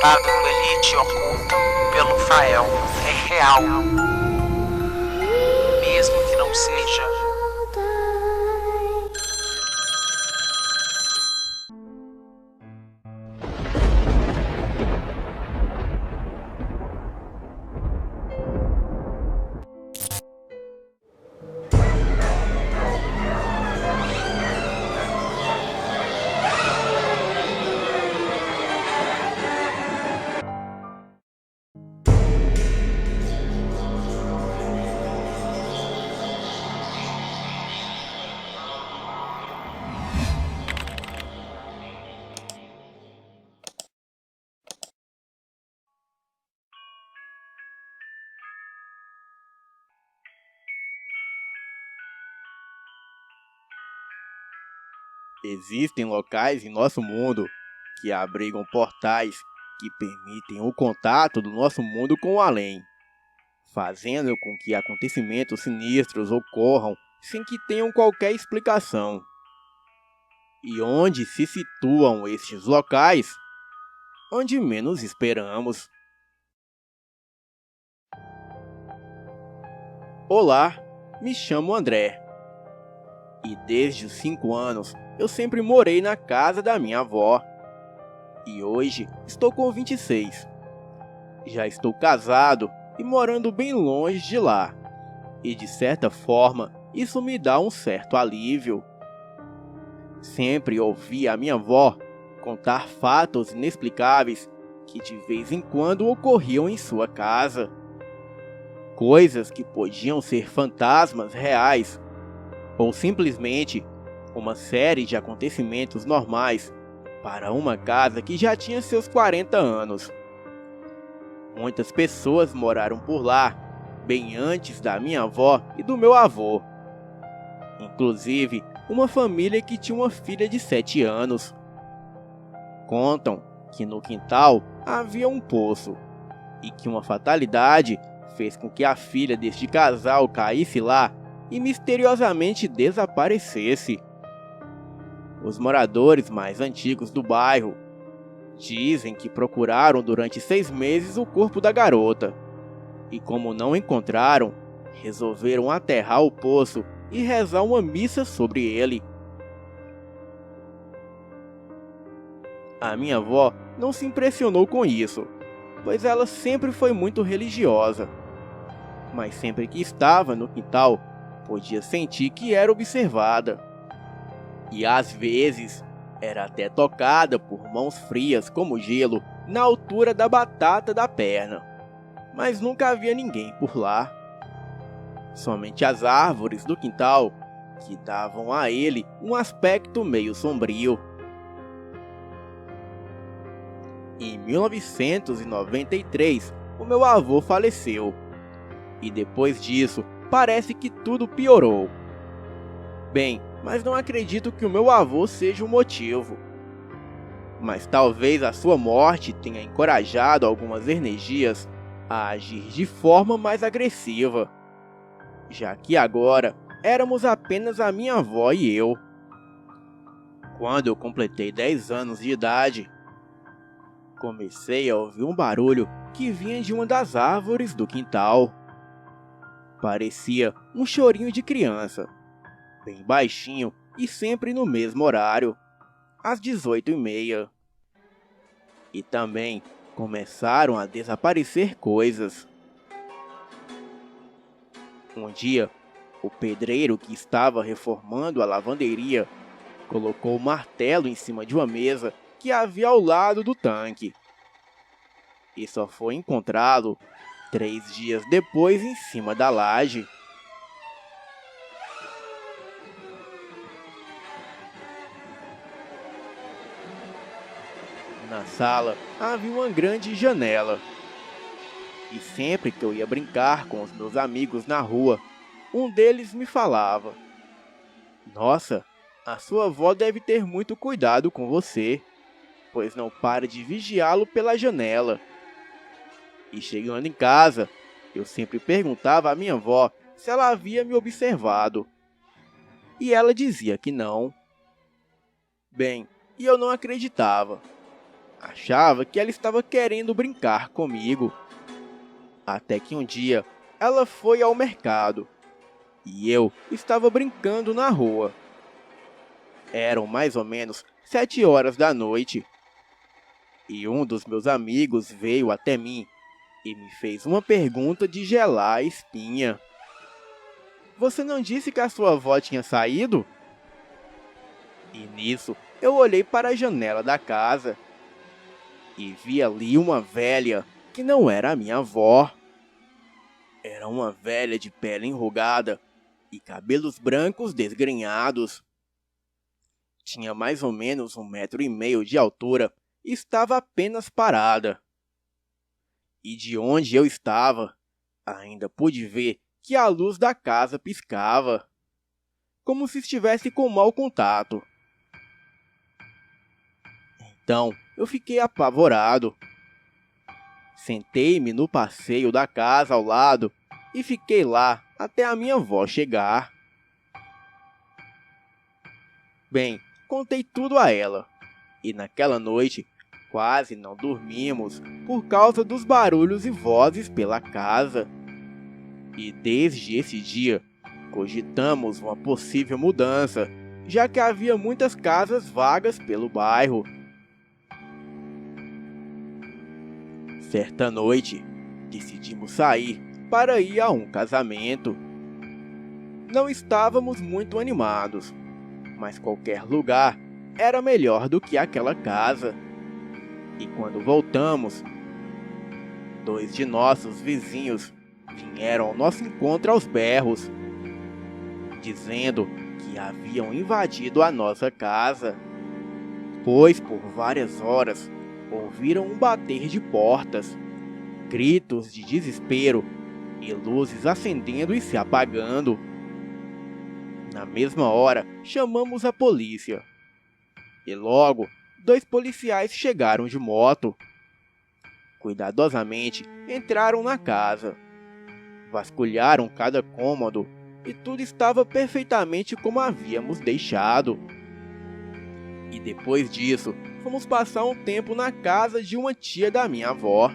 A do Elite oculta pelo Fael é real, mesmo que não seja. Existem locais em nosso mundo que abrigam portais que permitem o contato do nosso mundo com o além, fazendo com que acontecimentos sinistros ocorram sem que tenham qualquer explicação. E onde se situam estes locais? Onde menos esperamos. Olá, me chamo André. E desde os 5 anos eu sempre morei na casa da minha avó. E hoje estou com 26. Já estou casado e morando bem longe de lá. E de certa forma, isso me dá um certo alívio. Sempre ouvi a minha avó contar fatos inexplicáveis que de vez em quando ocorriam em sua casa. Coisas que podiam ser fantasmas reais ou simplesmente uma série de acontecimentos normais para uma casa que já tinha seus 40 anos. Muitas pessoas moraram por lá, bem antes da minha avó e do meu avô. Inclusive, uma família que tinha uma filha de 7 anos. Contam que no quintal havia um poço e que uma fatalidade fez com que a filha deste casal caísse lá e misteriosamente desaparecesse. Os moradores mais antigos do bairro dizem que procuraram durante 6 meses o corpo da garota e, como não encontraram, resolveram aterrar o poço e rezar uma missa sobre ele. A minha avó não se impressionou com isso, pois ela sempre foi muito religiosa. Mas sempre que estava no quintal, podia sentir que era observada. E às vezes, era até tocada por mãos frias como gelo na altura da batata da perna. Mas nunca havia ninguém por lá. Somente as árvores do quintal, que davam a ele um aspecto meio sombrio. Em 1993, o meu avô faleceu. E depois disso, parece que tudo piorou. Bem, mas não acredito que o meu avô seja o motivo. Mas talvez a sua morte tenha encorajado algumas energias a agir de forma mais agressiva. Já que agora éramos apenas a minha avó e eu. Quando eu completei 10 anos de idade, comecei a ouvir um barulho que vinha de uma das árvores do quintal. Parecia um chorinho de criança, bem baixinho e sempre no mesmo horário, às 18h30. E também começaram a desaparecer coisas. Um dia, o pedreiro que estava reformando a lavanderia colocou o martelo em cima de uma mesa que havia ao lado do tanque. E só foi encontrá-lo 3 dias depois em cima da laje. Na sala havia uma grande janela. E sempre que eu ia brincar com os meus amigos na rua, um deles me falava: "Nossa, a sua avó deve ter muito cuidado com você, pois não para de vigiá-lo pela janela." E chegando em casa, eu sempre perguntava à minha avó se ela havia me observado. E ela dizia que não. Bem, e eu não acreditava. Achava que ela estava querendo brincar comigo. Até que um dia ela foi ao mercado e eu estava brincando na rua. Eram mais ou menos 7 horas da noite e um dos meus amigos veio até mim e me fez uma pergunta de gelar a espinha. Você não disse que a sua avó tinha saído? E nisso eu olhei para a janela da casa e vi ali uma velha que não era a minha avó. Era uma velha de pele enrugada e cabelos brancos desgrenhados. Tinha mais ou menos 1,5 metros de altura e estava apenas parada. E de onde eu estava, ainda pude ver que a luz da casa piscava, como se estivesse com mau contato. Então eu fiquei apavorado. Sentei-me no passeio da casa ao lado e fiquei lá até a minha avó chegar. Bem, contei tudo a ela, e naquela noite quase não dormimos por causa dos barulhos e vozes pela casa. E desde esse dia, cogitamos uma possível mudança, já que havia muitas casas vagas pelo bairro. Certa noite, decidimos sair para ir a um casamento. Não estávamos muito animados, mas qualquer lugar era melhor do que aquela casa. E quando voltamos, 2 de nossos vizinhos vieram ao nosso encontro aos berros, dizendo que haviam invadido a nossa casa, pois por várias horas ouviram um bater de portas, gritos de desespero e luzes acendendo e se apagando. Na mesma hora, chamamos a polícia. E logo, 2 policiais chegaram de moto. Cuidadosamente, entraram na casa. Vasculharam cada cômodo e tudo estava perfeitamente como havíamos deixado. E depois disso, fomos passar um tempo na casa de uma tia da minha avó.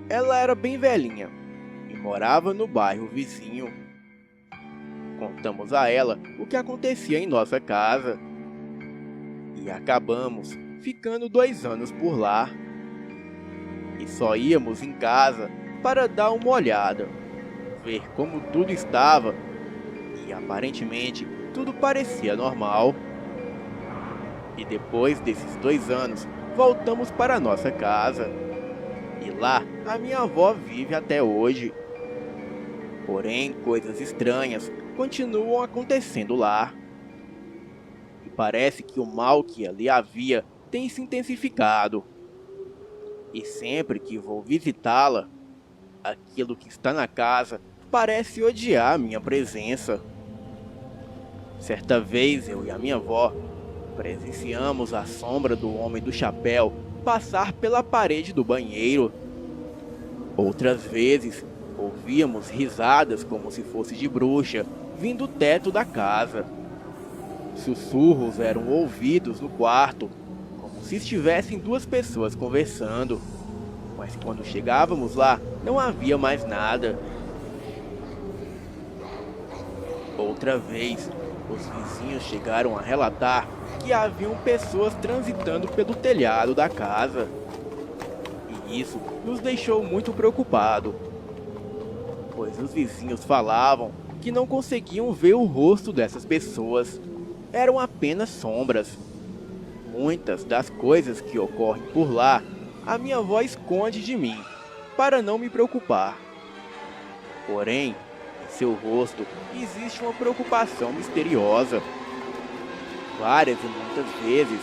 Ela era bem velhinha e morava no bairro vizinho. Contamos a ela o que acontecia em nossa casa. E acabamos ficando 2 anos por lá. E só íamos em casa para dar uma olhada, ver como tudo estava. E aparentemente tudo parecia normal. E depois desses 2 anos, voltamos para nossa casa. E lá, a minha avó vive até hoje. Porém, coisas estranhas continuam acontecendo lá. E parece que o mal que ali havia tem se intensificado. E sempre que vou visitá-la, aquilo que está na casa parece odiar a minha presença. Certa vez, eu e a minha avó presenciamos a sombra do homem do chapéu passar pela parede do banheiro. Outras vezes, ouvíamos risadas como se fosse de bruxa, vindo do teto da casa. Sussurros eram ouvidos no quarto, como se estivessem 2 pessoas conversando. Mas quando chegávamos lá, não havia mais nada. Outra vez, os vizinhos chegaram a relatar que haviam pessoas transitando pelo telhado da casa. E isso nos deixou muito preocupados, pois os vizinhos falavam que não conseguiam ver o rosto dessas pessoas. Eram apenas sombras. Muitas das coisas que ocorrem por lá, a minha avó esconde de mim, para não me preocupar. Porém, em seu rosto existe uma preocupação misteriosa. Várias e muitas vezes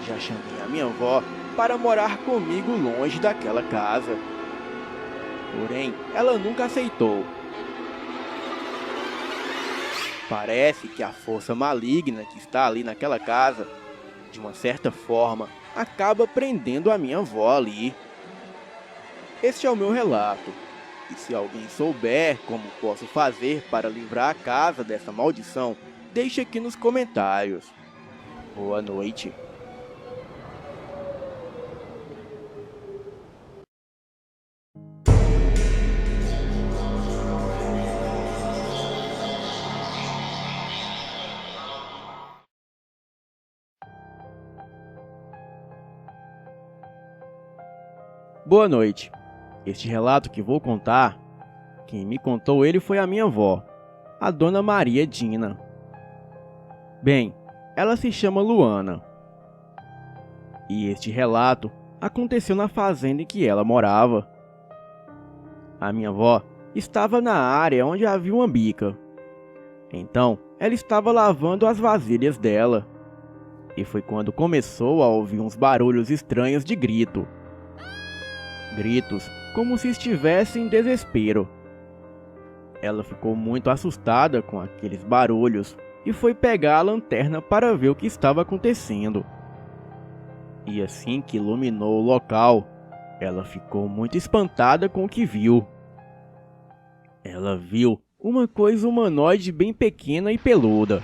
já chamei a minha avó para morar comigo longe daquela casa. Porém, ela nunca aceitou. Parece que a força maligna que está ali naquela casa, de uma certa forma, acaba prendendo a minha avó ali. Este é o meu relato. E se alguém souber como posso fazer para livrar a casa dessa maldição, deixe aqui nos comentários. Boa noite. Boa noite. Este relato que vou contar, quem me contou ele foi a minha avó, a Dona Maria Dina. Bem, ela se chama Luana. E este relato aconteceu na fazenda em que ela morava. A minha avó estava na área onde havia uma bica. Então, ela estava lavando as vasilhas dela. E foi quando começou a ouvir uns barulhos estranhos de grito. Gritos como se estivesse em desespero. Ela ficou muito assustada com aqueles barulhos e foi pegar a lanterna para ver o que estava acontecendo. E assim que iluminou o local, ela ficou muito espantada com o que viu. Ela viu uma coisa humanoide bem pequena e peluda.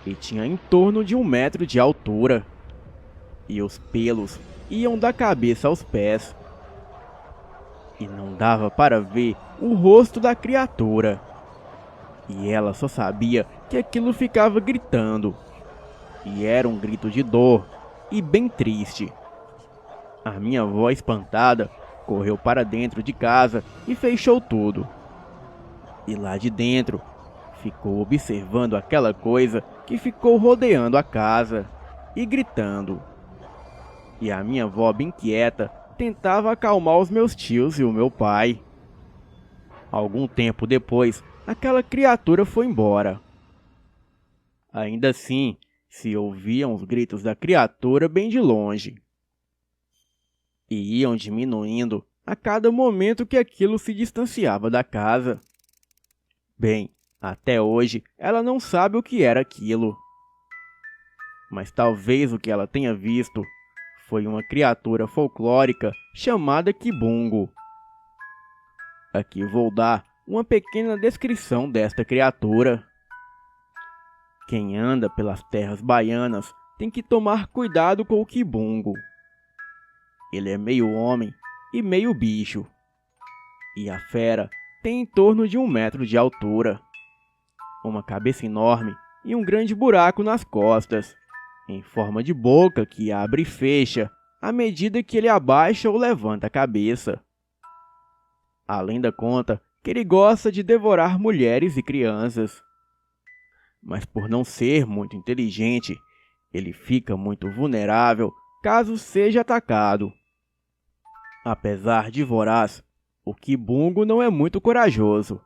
E tinha em torno de 1 metro de altura. E os pelos iam da cabeça aos pés. E não dava para ver o rosto da criatura. E ela só sabia que aquilo ficava gritando. E era um grito de dor e bem triste. A minha avó, espantada, correu para dentro de casa e fechou tudo. E lá de dentro, ficou observando aquela coisa que ficou rodeando a casa e gritando. E a minha avó, bem quieta, tentava acalmar os meus tios e o meu pai. Algum tempo depois, aquela criatura foi embora. Ainda assim, se ouviam os gritos da criatura bem de longe. E iam diminuindo a cada momento que aquilo se distanciava da casa. Bem, até hoje ela não sabe o que era aquilo. Mas talvez o que ela tenha visto foi uma criatura folclórica chamada Kibungo. Aqui vou dar uma pequena descrição desta criatura. Quem anda pelas terras baianas tem que tomar cuidado com o Kibungo. Ele é meio homem e meio bicho. E a fera tem em torno de 1 metro de altura. Uma cabeça enorme e um grande buraco nas costas, em forma de boca que abre e fecha à medida que ele abaixa ou levanta a cabeça. Além da conta que ele gosta de devorar mulheres e crianças. Mas por não ser muito inteligente, ele fica muito vulnerável caso seja atacado. Apesar de voraz, o Kibungo não é muito corajoso.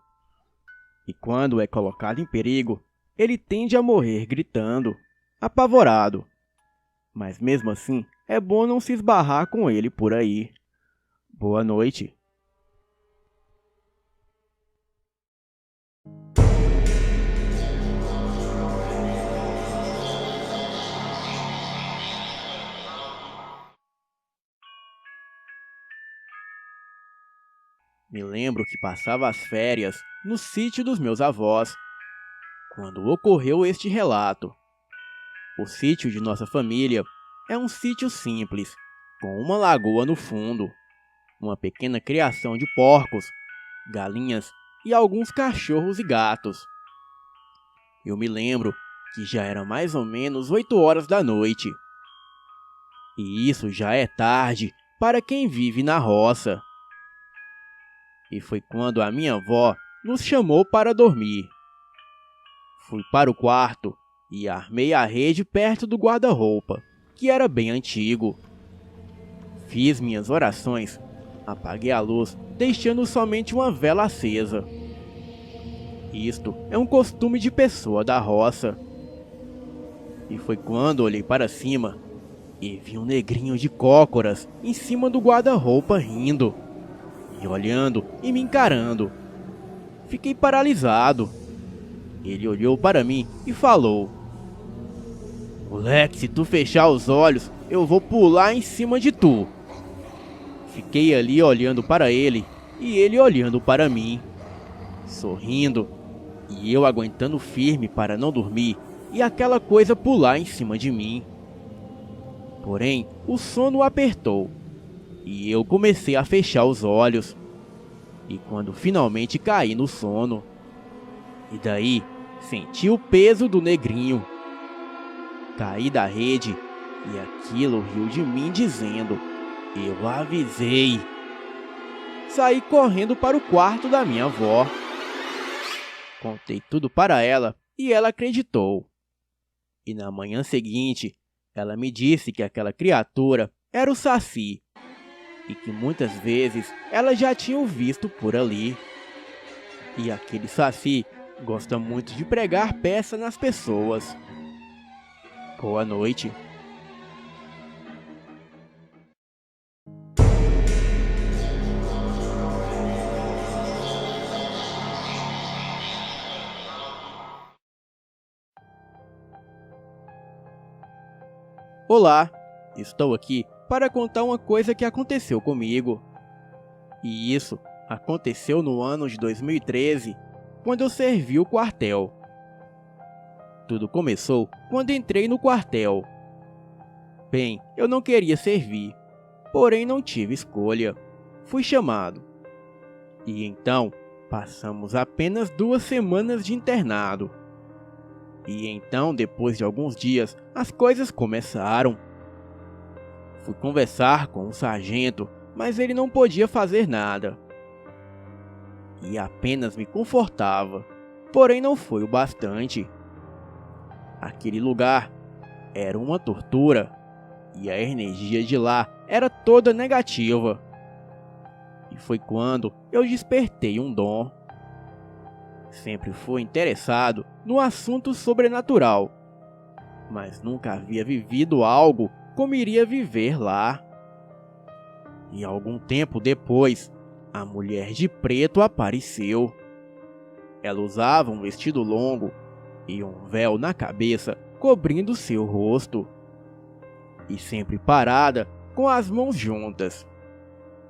E quando é colocado em perigo, ele tende a morrer gritando, apavorado. Mas mesmo assim, é bom não se esbarrar com ele por aí. Boa noite. Me lembro que passava as férias no sítio dos meus avós, quando ocorreu este relato. O sítio de nossa família é um sítio simples, com uma lagoa no fundo, uma pequena criação de porcos, galinhas e alguns cachorros e gatos. Eu me lembro que já era mais ou menos 8 horas da noite. E isso já é tarde para quem vive na roça. E foi quando a minha avó nos chamou para dormir. Fui para o quarto e armei a rede perto do guarda-roupa, que era bem antigo. Fiz minhas orações, apaguei a luz, deixando somente uma vela acesa. Isto é um costume de pessoa da roça. E foi quando olhei para cima e vi um negrinho de cócoras em cima do guarda-roupa rindo, e olhando e me encarando. Fiquei paralisado. Ele olhou para mim e falou: "Moleque, se tu fechar os olhos, eu vou pular em cima de tu." Fiquei ali olhando para ele e ele olhando para mim, sorrindo, e eu aguentando firme para não dormir e aquela coisa pular em cima de mim. Porém, o sono apertou e eu comecei a fechar os olhos. E quando finalmente caí no sono, e daí senti o peso do negrinho. Caí da rede e aquilo riu de mim dizendo: Eu avisei. Saí correndo para o quarto da minha avó. Contei tudo para ela e ela acreditou. E na manhã seguinte, ela me disse que aquela criatura era o Saci e que muitas vezes ela já tinha o visto por ali. E aquele Saci gosta muito de pregar peça nas pessoas. Boa noite. Olá, estou aqui para contar uma coisa que aconteceu comigo. E isso aconteceu no ano de 2013, quando eu servi o quartel. Tudo começou quando entrei no quartel. Bem, eu não queria servir, porém não tive escolha. Fui chamado. E então, passamos apenas 2 semanas de internado. E então, depois de alguns dias, as coisas começaram. Fui conversar com o sargento, mas ele não podia fazer nada. E apenas me confortava, porém não foi o bastante. Aquele lugar era uma tortura, e a energia de lá era toda negativa. E foi quando eu despertei um dom. Sempre fui interessado no assunto sobrenatural, mas nunca havia vivido algo como iria viver lá. E algum tempo depois, a mulher de preto apareceu. Ela usava um vestido longo e um véu na cabeça cobrindo seu rosto. E sempre parada, com as mãos juntas.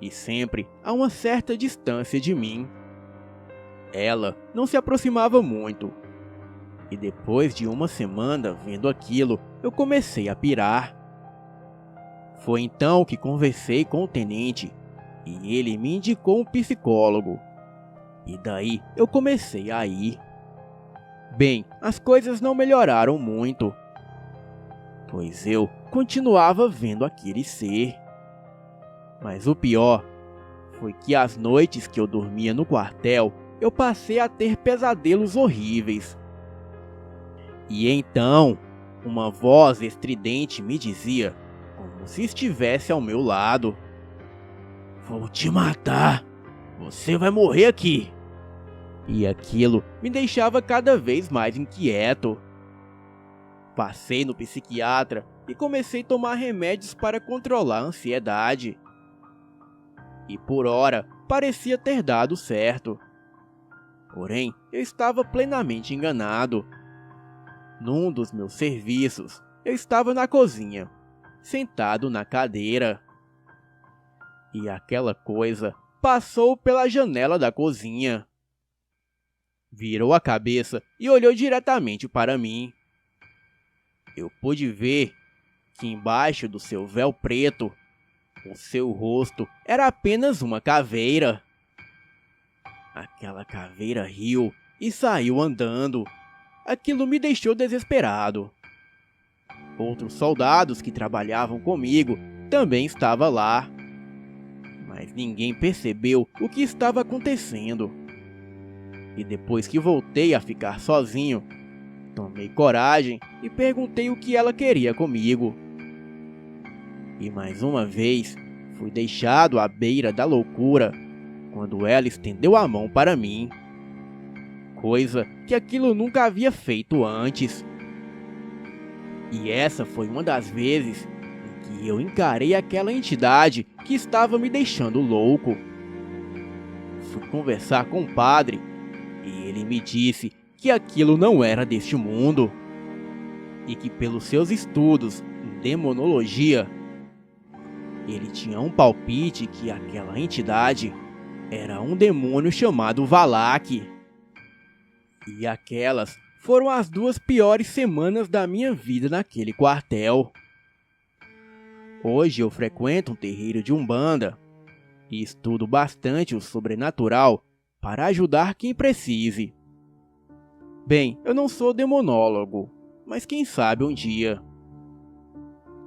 E sempre a uma certa distância de mim. Ela não se aproximava muito. E depois de uma semana vendo aquilo, eu comecei a pirar. Foi então que conversei com o tenente e ele me indicou um psicólogo. E daí eu comecei a ir. Bem, as coisas não melhoraram muito, pois eu continuava vendo aquele ser. Mas o pior foi que as noites que eu dormia no quartel, eu passei a ter pesadelos horríveis. E então, uma voz estridente me dizia, como se estivesse ao meu lado: "Vou te matar, você vai morrer aqui." E aquilo me deixava cada vez mais inquieto. Passei no psiquiatra e comecei a tomar remédios para controlar a ansiedade. E por hora parecia ter dado certo. Porém, eu estava plenamente enganado. Num dos meus serviços, eu estava na cozinha, sentado na cadeira. E aquela coisa passou pela janela da cozinha. Virou a cabeça e olhou diretamente para mim. Eu pude ver que embaixo do seu véu preto, o seu rosto era apenas uma caveira. Aquela caveira riu e saiu andando. Aquilo me deixou desesperado. Outros soldados que trabalhavam comigo também estavam lá. Mas ninguém percebeu o que estava acontecendo. E depois que voltei a ficar sozinho, tomei coragem e perguntei o que ela queria comigo. E mais uma vez, fui deixado à beira da loucura quando ela estendeu a mão para mim. Coisa que aquilo nunca havia feito antes. E essa foi uma das vezes em que eu encarei aquela entidade que estava me deixando louco. Fui conversar com o padre e ele me disse que aquilo não era deste mundo. E que pelos seus estudos em demonologia, ele tinha um palpite que aquela entidade era um demônio chamado Valak. E aquelas foram as 2 piores semanas da minha vida naquele quartel. Hoje eu frequento um terreiro de Umbanda e estudo bastante o sobrenatural para ajudar quem precise. Bem, eu não sou demonólogo, mas quem sabe um dia.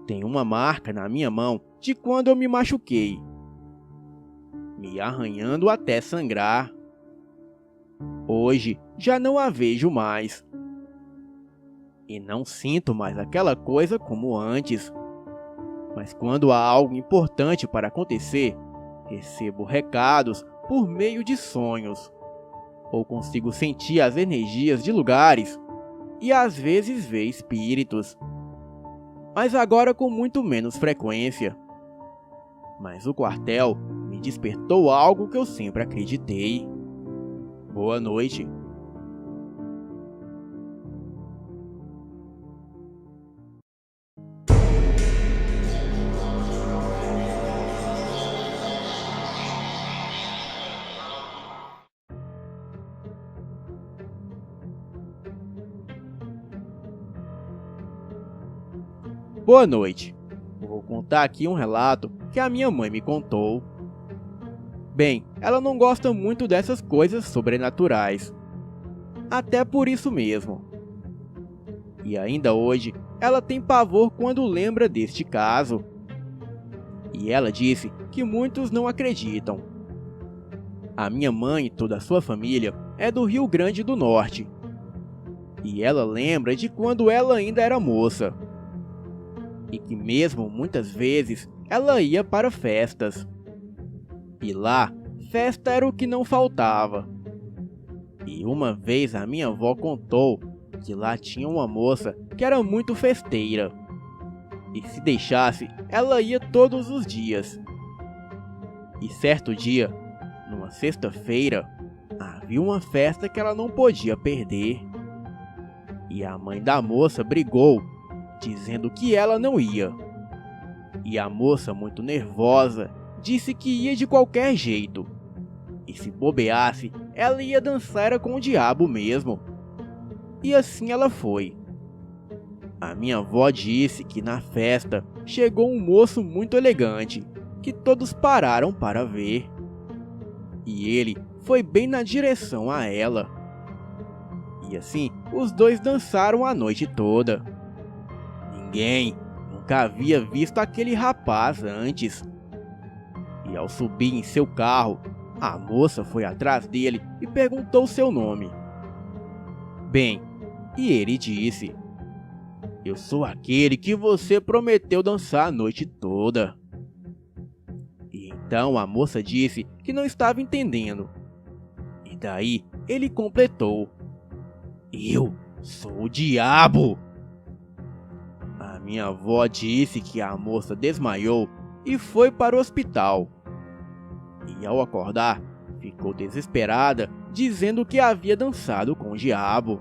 Tem uma marca na minha mão de quando eu me machuquei, me arranhando até sangrar. Hoje já não a vejo mais. E não sinto mais aquela coisa como antes. Mas quando há algo importante para acontecer, recebo recados por meio de sonhos. Ou consigo sentir as energias de lugares e às vezes ver espíritos. Mas agora com muito menos frequência. Mas o quartel me despertou algo que eu sempre acreditei. Boa noite. Boa noite. Vou contar aqui um relato que a minha mãe me contou. Bem, ela não gosta muito dessas coisas sobrenaturais. Até por isso mesmo. E ainda hoje, ela tem pavor quando lembra deste caso. E ela disse que muitos não acreditam. A minha mãe e toda a sua família é do Rio Grande do Norte. E ela lembra de quando ela ainda era moça. E que mesmo muitas vezes ela ia para festas. E lá, festa era o que não faltava. E uma vez a minha avó contou que lá tinha uma moça que era muito festeira. E se deixasse, ela ia todos os dias. E certo dia, numa sexta-feira, havia uma festa que ela não podia perder. E a mãe da moça brigou, dizendo que ela não ia. E a moça, muito nervosa, disse que ia de qualquer jeito. E se bobeasse, ela ia dançar com o diabo mesmo. E assim ela foi. A minha avó disse que na festa chegou um moço muito elegante, que todos pararam para ver. E ele foi bem na direção a ela. E assim, os dois dançaram a noite toda. Ninguém nunca havia visto aquele rapaz antes. E ao subir em seu carro, a moça foi atrás dele e perguntou seu nome. Bem, e ele disse: "Eu sou aquele que você prometeu dançar a noite toda." E então a moça disse que não estava entendendo. E daí ele completou: "Eu sou o diabo." A minha avó disse que a moça desmaiou e foi para o hospital. E ao acordar, ficou desesperada, dizendo que havia dançado com o diabo.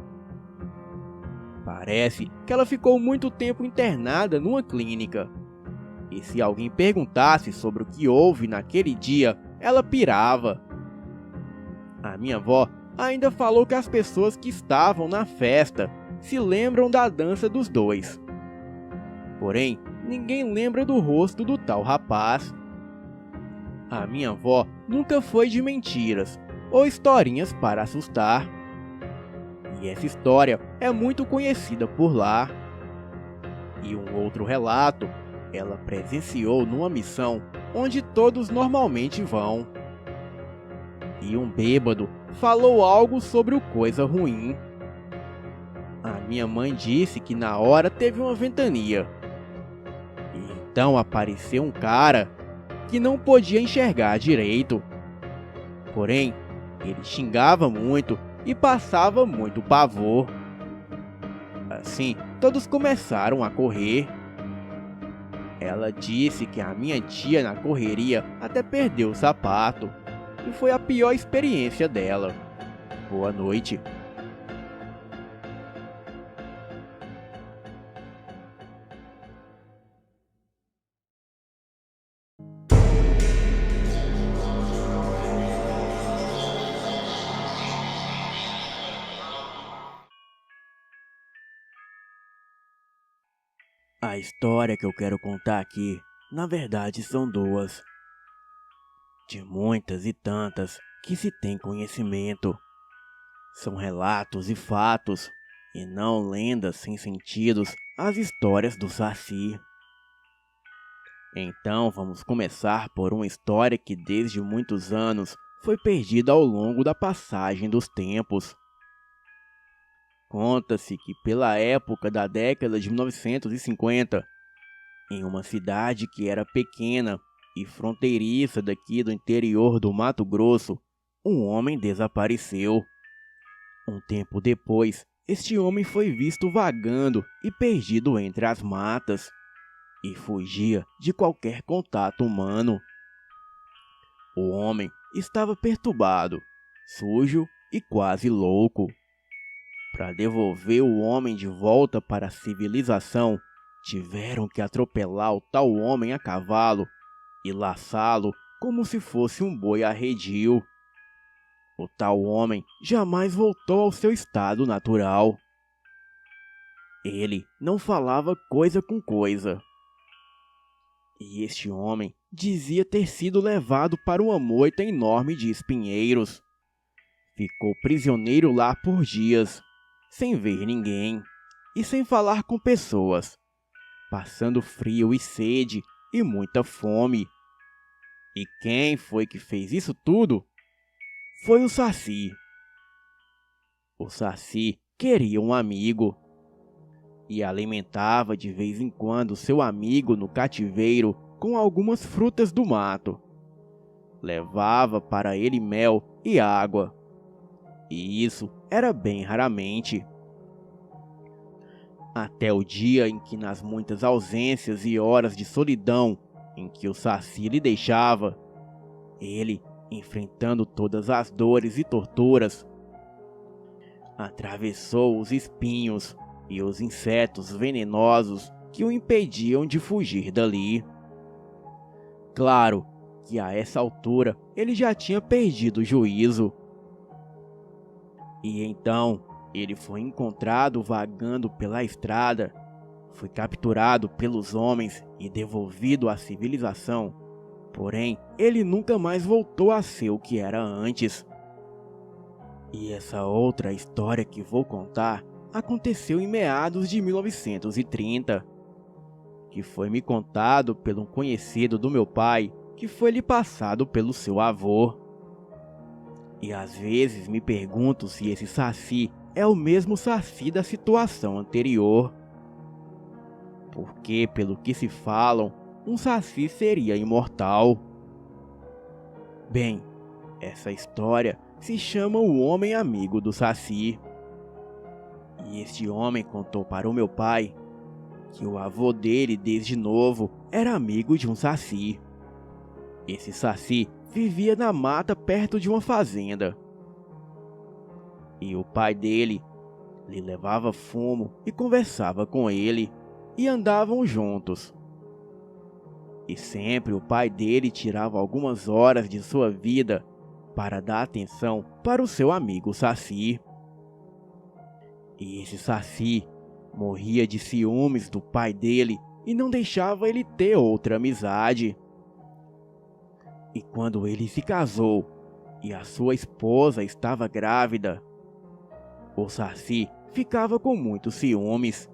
Parece que ela ficou muito tempo internada numa clínica. E se alguém perguntasse sobre o que houve naquele dia, ela pirava. A minha avó ainda falou que as pessoas que estavam na festa se lembram da dança dos dois. Porém, ninguém lembra do rosto do tal rapaz. A minha avó nunca foi de mentiras ou historinhas para assustar. E essa história é muito conhecida por lá. E um outro relato, ela presenciou numa missão onde todos normalmente vão. E um bêbado falou algo sobre o coisa ruim. A minha mãe disse que na hora teve uma ventania. E então apareceu um cara que não podia enxergar direito. Porém, ele xingava muito e passava muito pavor. Assim, todos começaram a correr. Ela disse que a minha tia na correria até perdeu o sapato. E foi a pior experiência dela. Boa noite. A história que eu quero contar aqui, na verdade, são duas. De muitas e tantas que se tem conhecimento. São relatos e fatos, e não lendas sem sentidos, as histórias do Saci. Então vamos começar por uma história que desde muitos anos foi perdida ao longo da passagem dos tempos. Conta-se que pela época da década de 1950, em uma cidade que era pequena e fronteiriça daqui do interior do Mato Grosso, um homem desapareceu. Um tempo depois, este homem foi visto vagando e perdido entre as matas, e fugia de qualquer contato humano. O homem estava perturbado, sujo e quase louco. Para devolver o homem de volta para a civilização, tiveram que atropelar o tal homem a cavalo e laçá-lo como se fosse um boi arredio. O tal homem jamais voltou ao seu estado natural. Ele não falava coisa com coisa. E este homem dizia ter sido levado para uma moita enorme de espinheiros. Ficou prisioneiro lá por dias, sem ver ninguém e sem falar com pessoas, passando frio e sede e muita fome. E quem foi que fez isso tudo? Foi o Saci. O Saci queria um amigo e alimentava de vez em quando seu amigo no cativeiro com algumas frutas do mato. Levava para ele mel e água, e isso era bem raramente. Até o dia em que, nas muitas ausências e horas de solidão em que o Saci lhe deixava, ele, enfrentando todas as dores e torturas, atravessou os espinhos e os insetos venenosos que o impediam de fugir dali. Claro que a essa altura ele já tinha perdido o juízo. E então ele foi encontrado vagando pela estrada, foi capturado pelos homens e devolvido à civilização. Porém, ele nunca mais voltou a ser o que era antes. E essa outra história que vou contar aconteceu em meados de 1930, que foi me contado por um conhecido do meu pai, que foi lhe passado pelo seu avô. E às vezes me pergunto se esse Saci é o mesmo Saci da situação anterior. Porque, pelo que se falam, um Saci seria imortal. Bem, essa história se chama O Homem Amigo do Saci. E este homem contou para o meu pai que o avô dele, desde novo, era amigo de um Saci. Esse Saci vivia na mata perto de uma fazenda. E o pai dele lhe levava fumo e conversava com ele, e andavam juntos. E sempre o pai dele tirava algumas horas de sua vida para dar atenção para o seu amigo Saci. E esse Saci morria de ciúmes do pai dele e não deixava ele ter outra amizade. E quando ele se casou e a sua esposa estava grávida, o Saci ficava com muitos ciúmes.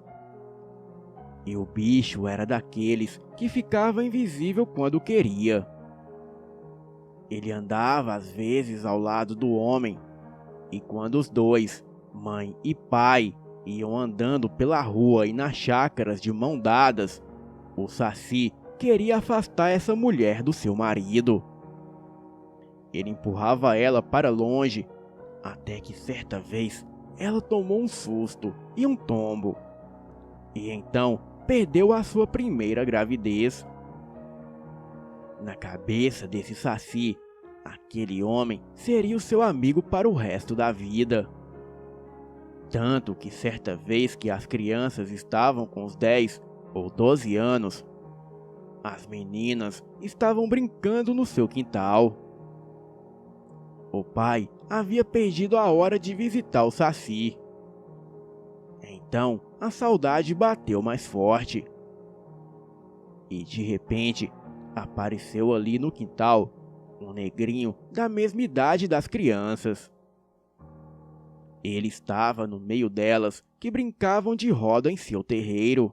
E o bicho era daqueles que ficava invisível quando queria. Ele andava às vezes ao lado do homem, e quando os dois, mãe e pai, iam andando pela rua e nas chácaras de mão dadas, o Saci queria afastar essa mulher do seu marido. Ele empurrava ela para longe, até que certa vez ela tomou um susto e um tombo. E então perdeu a sua primeira gravidez. Na cabeça desse Saci, aquele homem seria o seu amigo para o resto da vida. Tanto que certa vez que as crianças estavam com os 10 ou 12 anos, as meninas estavam brincando no seu quintal. O pai havia perdido a hora de visitar o Saci. Então a saudade bateu mais forte. E de repente apareceu ali no quintal um negrinho da mesma idade das crianças. Ele estava no meio delas, que brincavam de roda em seu terreiro.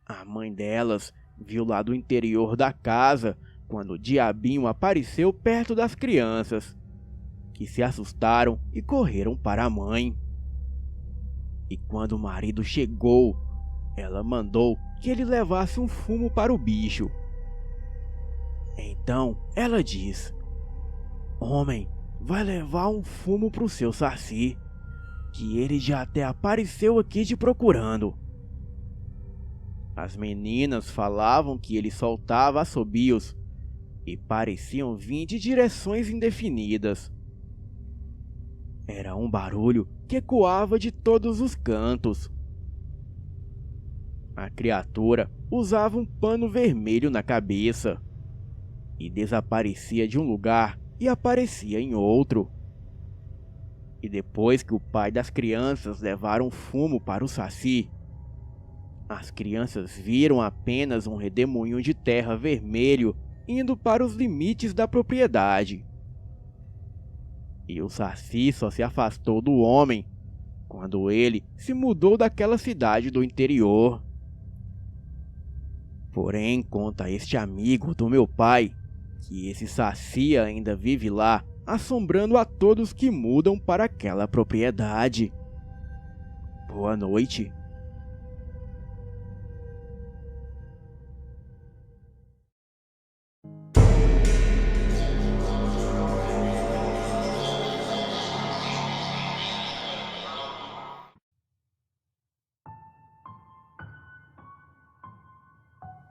A mãe delas viu lá do interior da casa quando o diabinho apareceu perto das crianças, que se assustaram e correram para a mãe. E quando o marido chegou, ela mandou que ele levasse um fumo para o bicho. Então ela diz: "Homem, vai levar um fumo pro seu Saci, que ele já até apareceu aqui te procurando." As meninas falavam que ele soltava assobios e pareciam vir de direções indefinidas. Era um barulho que ecoava de todos os cantos. A criatura usava um pano vermelho na cabeça e desaparecia de um lugar e aparecia em outro. E depois que o pai das crianças levaram fumo para o Saci, as crianças viram apenas um redemoinho de terra vermelho indo para os limites da propriedade. E o Saci só se afastou do homem quando ele se mudou daquela cidade do interior. Porém, conta este amigo do meu pai que esse Saci ainda vive lá, assombrando a todos que mudam para aquela propriedade. Boa noite.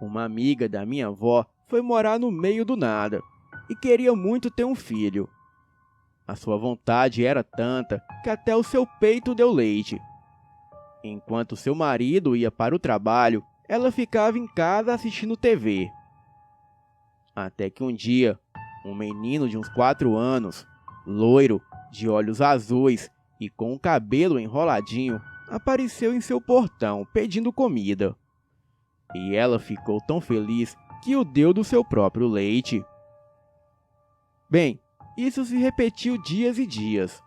Uma amiga da minha avó foi morar no meio do nada e queria muito ter um filho. A sua vontade era tanta que até o seu peito deu leite. Enquanto seu marido ia para o trabalho, ela ficava em casa assistindo TV. Até que um dia, um menino de uns 4 anos, loiro, de olhos azuis e com o cabelo enroladinho, apareceu em seu portão pedindo comida. E ela ficou tão feliz que o deu do seu próprio leite. Bem, isso se repetiu dias e dias,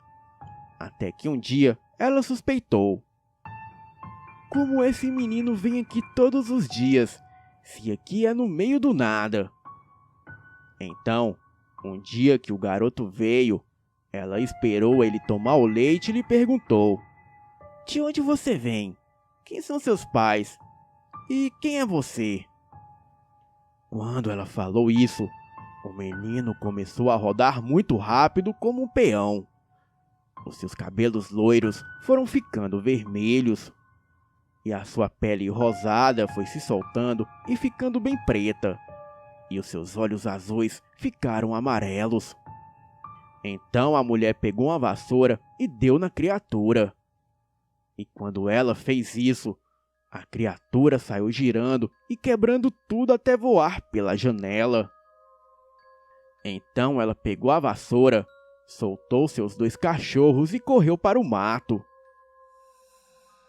até que um dia ela suspeitou. Como esse menino vem aqui todos os dias, se aqui é no meio do nada? Então, um dia que o garoto veio, ela esperou ele tomar o leite e lhe perguntou: "De onde você vem? Quem são seus pais? E quem é você?" Quando ela falou isso, o menino começou a rodar muito rápido como um peão. Os seus cabelos loiros foram ficando vermelhos, e a sua pele rosada foi se soltando e ficando bem preta, e os seus olhos azuis ficaram amarelos. Então a mulher pegou uma vassoura e deu na criatura. E quando ela fez isso, a criatura saiu girando e quebrando tudo até voar pela janela. Então ela pegou a vassoura, soltou seus 2 cachorros e correu para o mato.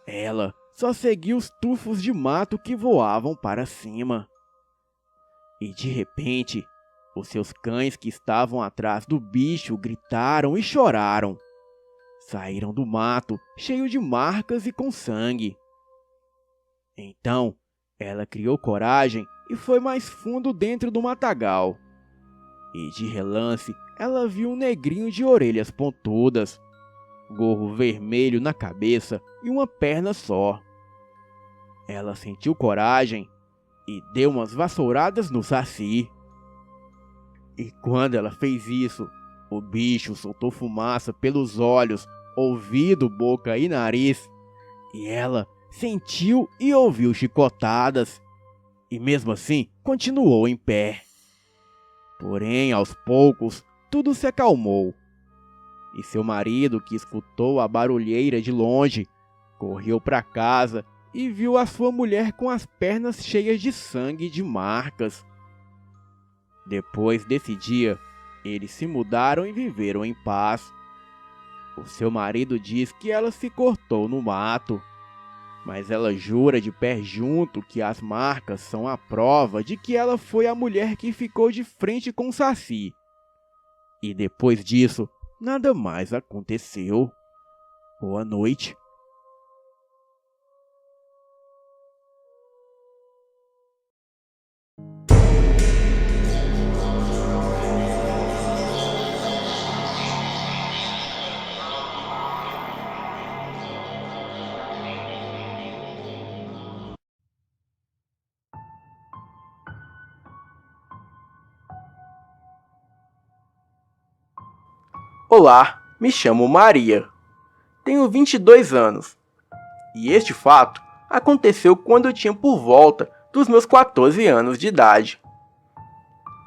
Ela só seguia os tufos de mato que voavam para cima. E de repente, os seus cães que estavam atrás do bicho gritaram e choraram. Saíram do mato, cheio de marcas e com sangue. Então, ela criou coragem e foi mais fundo dentro do matagal. E de relance, ela viu um negrinho de orelhas pontudas, gorro vermelho na cabeça e uma perna só. Ela sentiu coragem e deu umas vassouradas no Saci. E quando ela fez isso, o bicho soltou fumaça pelos olhos, ouvido, boca e nariz, e ela sentiu e ouviu chicotadas, e mesmo assim continuou em pé. Porém, aos poucos, tudo se acalmou, e seu marido, que escutou a barulheira de longe, correu para casa e viu a sua mulher com as pernas cheias de sangue e de marcas. Depois desse dia, eles se mudaram e viveram em paz. O seu marido diz que ela se cortou no mato, mas ela jura de pé junto que as marcas são a prova de que ela foi a mulher que ficou de frente com o Saci. E depois disso, nada mais aconteceu. Boa noite. Olá, me chamo Maria. Tenho 22 anos. E este fato aconteceu quando eu tinha por volta dos meus 14 anos de idade.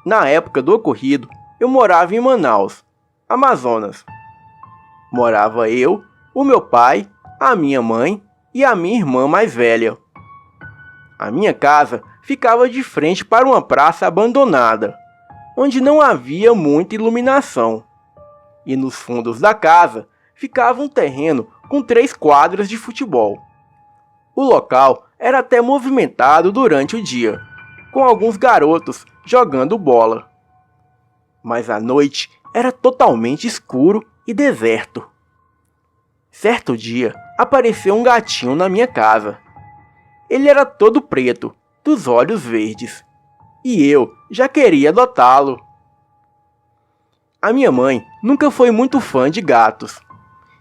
Na época do ocorrido, eu morava em Manaus, Amazonas. Morava eu, o meu pai, a minha mãe e a minha irmã mais velha. A minha casa ficava de frente para uma praça abandonada, onde não havia muita iluminação. E nos fundos da casa ficava um terreno com 3 quadras de futebol. O local era até movimentado durante o dia, com alguns garotos jogando bola. Mas à noite era totalmente escuro e deserto. Certo dia, apareceu um gatinho na minha casa. Ele era todo preto, dos olhos verdes, e eu já queria adotá-lo. A minha mãe nunca foi muito fã de gatos,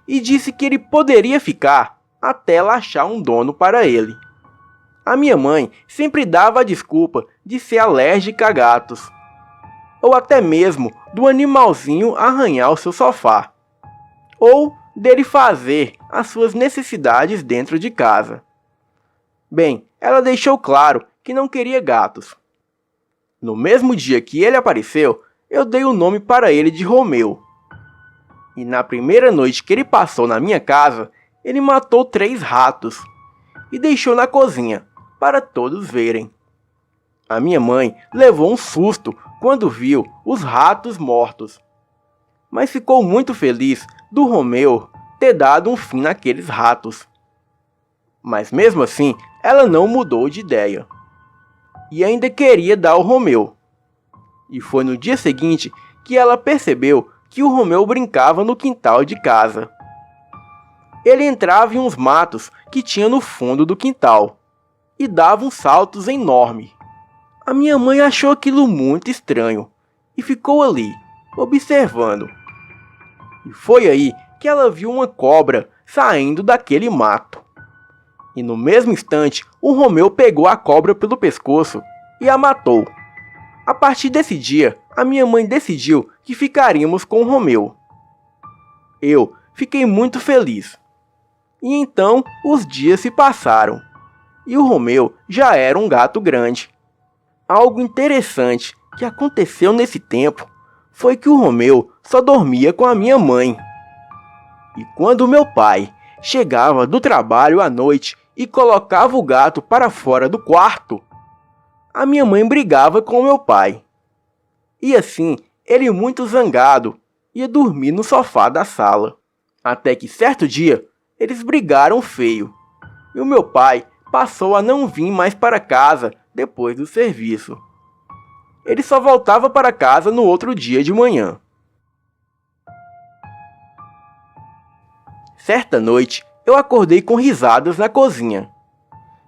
e disse que ele poderia ficar até ela achar um dono para ele. A minha mãe sempre dava a desculpa de ser alérgica a gatos, ou até mesmo do animalzinho arranhar o seu sofá, ou dele fazer as suas necessidades dentro de casa. Bem, ela deixou claro que não queria gatos. No mesmo dia que ele apareceu, eu dei o nome para ele de Romeu. E na primeira noite que ele passou na minha casa, ele matou 3 ratos e deixou na cozinha para todos verem. A minha mãe levou um susto quando viu os ratos mortos, mas ficou muito feliz do Romeu ter dado um fim naqueles ratos. Mas mesmo assim, ela não mudou de ideia e ainda queria dar ao Romeu. E foi no dia seguinte que ela percebeu que o Romeu brincava no quintal de casa. Ele entrava em uns matos que tinha no fundo do quintal e dava uns saltos enormes. A minha mãe achou aquilo muito estranho e ficou ali, observando. E foi aí que ela viu uma cobra saindo daquele mato. E no mesmo instante, o Romeu pegou a cobra pelo pescoço e a matou. A partir desse dia, a minha mãe decidiu que ficaríamos com o Romeu. Eu fiquei muito feliz. E então os dias se passaram, e o Romeu já era um gato grande. Algo interessante que aconteceu nesse tempo foi que o Romeu só dormia com a minha mãe. E quando meu pai chegava do trabalho à noite e colocava o gato para fora do quarto, a minha mãe brigava com meu pai. E assim, ele muito zangado, ia dormir no sofá da sala. Até que certo dia, eles brigaram feio, e o meu pai passou a não vir mais para casa depois do serviço. Ele só voltava para casa no outro dia de manhã. Certa noite, eu acordei com risadas na cozinha.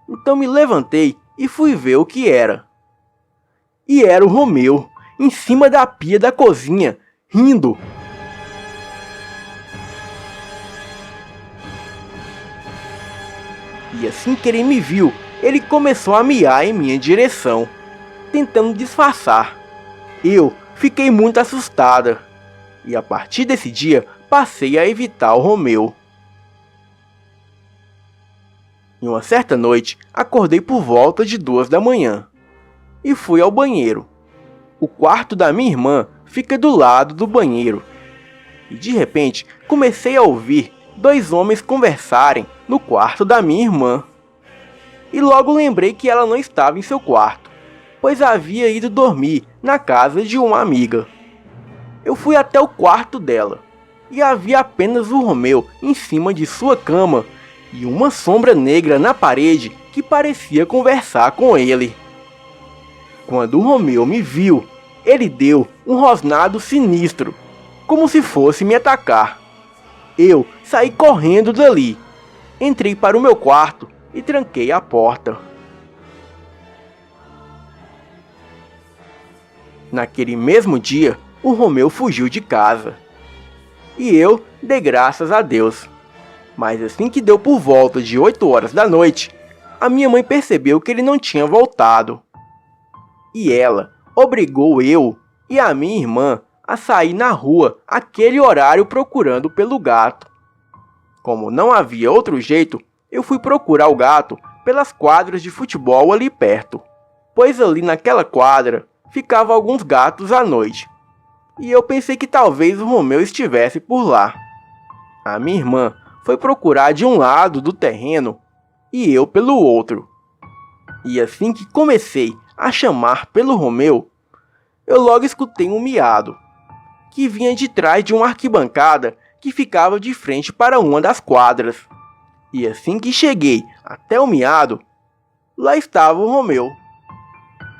Então me levantei e fui ver o que era. E era o Romeu, em cima da pia da cozinha, rindo. E assim que ele me viu, ele começou a miar em minha direção, tentando disfarçar. Eu fiquei muito assustada, e a partir desse dia passei a evitar o Romeu. Em uma certa noite, acordei por volta de 2 da manhã e fui ao banheiro. O quarto da minha irmã fica do lado do banheiro. E de repente, comecei a ouvir 2 homens conversarem no quarto da minha irmã. E logo lembrei que ela não estava em seu quarto, pois havia ido dormir na casa de uma amiga. Eu fui até o quarto dela, e havia apenas o Romeu em cima de sua cama, e uma sombra negra na parede que parecia conversar com ele. Quando o Romeu me viu, ele deu um rosnado sinistro, como se fosse me atacar. Eu saí correndo dali, entrei para o meu quarto e tranquei a porta. Naquele mesmo dia, o Romeu fugiu de casa. E eu dei graças a Deus. Mas assim que deu por volta de 8 horas da noite, a minha mãe percebeu que ele não tinha voltado. E ela obrigou eu e a minha irmã a sair na rua aquele horário procurando pelo gato. Como não havia outro jeito, eu fui procurar o gato pelas quadras de futebol ali perto, pois ali naquela quadra ficavam alguns gatos à noite, e eu pensei que talvez o Romeu estivesse por lá. A minha irmã foi procurar de um lado do terreno e eu pelo outro. E assim que comecei a chamar pelo Romeu, eu logo escutei um miado, que vinha de trás de uma arquibancada que ficava de frente para uma das quadras. E assim que cheguei até o miado, lá estava o Romeu.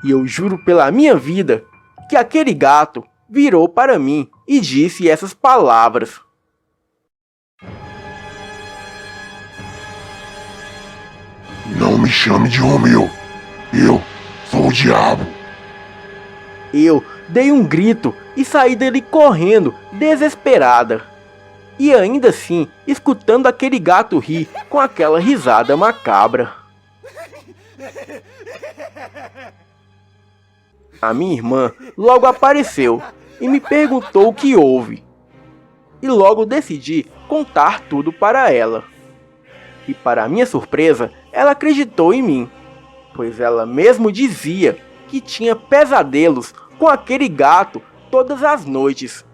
E eu juro pela minha vida que aquele gato virou para mim e disse essas palavras: "Não me chame de Romeu. Eu sou o diabo." Eu dei um grito e saí dali correndo, desesperada. E ainda assim, escutando aquele gato rir com aquela risada macabra. A minha irmã logo apareceu e me perguntou o que houve. E logo decidi contar tudo para ela. E para minha surpresa, ela acreditou em mim, pois ela mesmo dizia que tinha pesadelos com aquele gato todas as noites,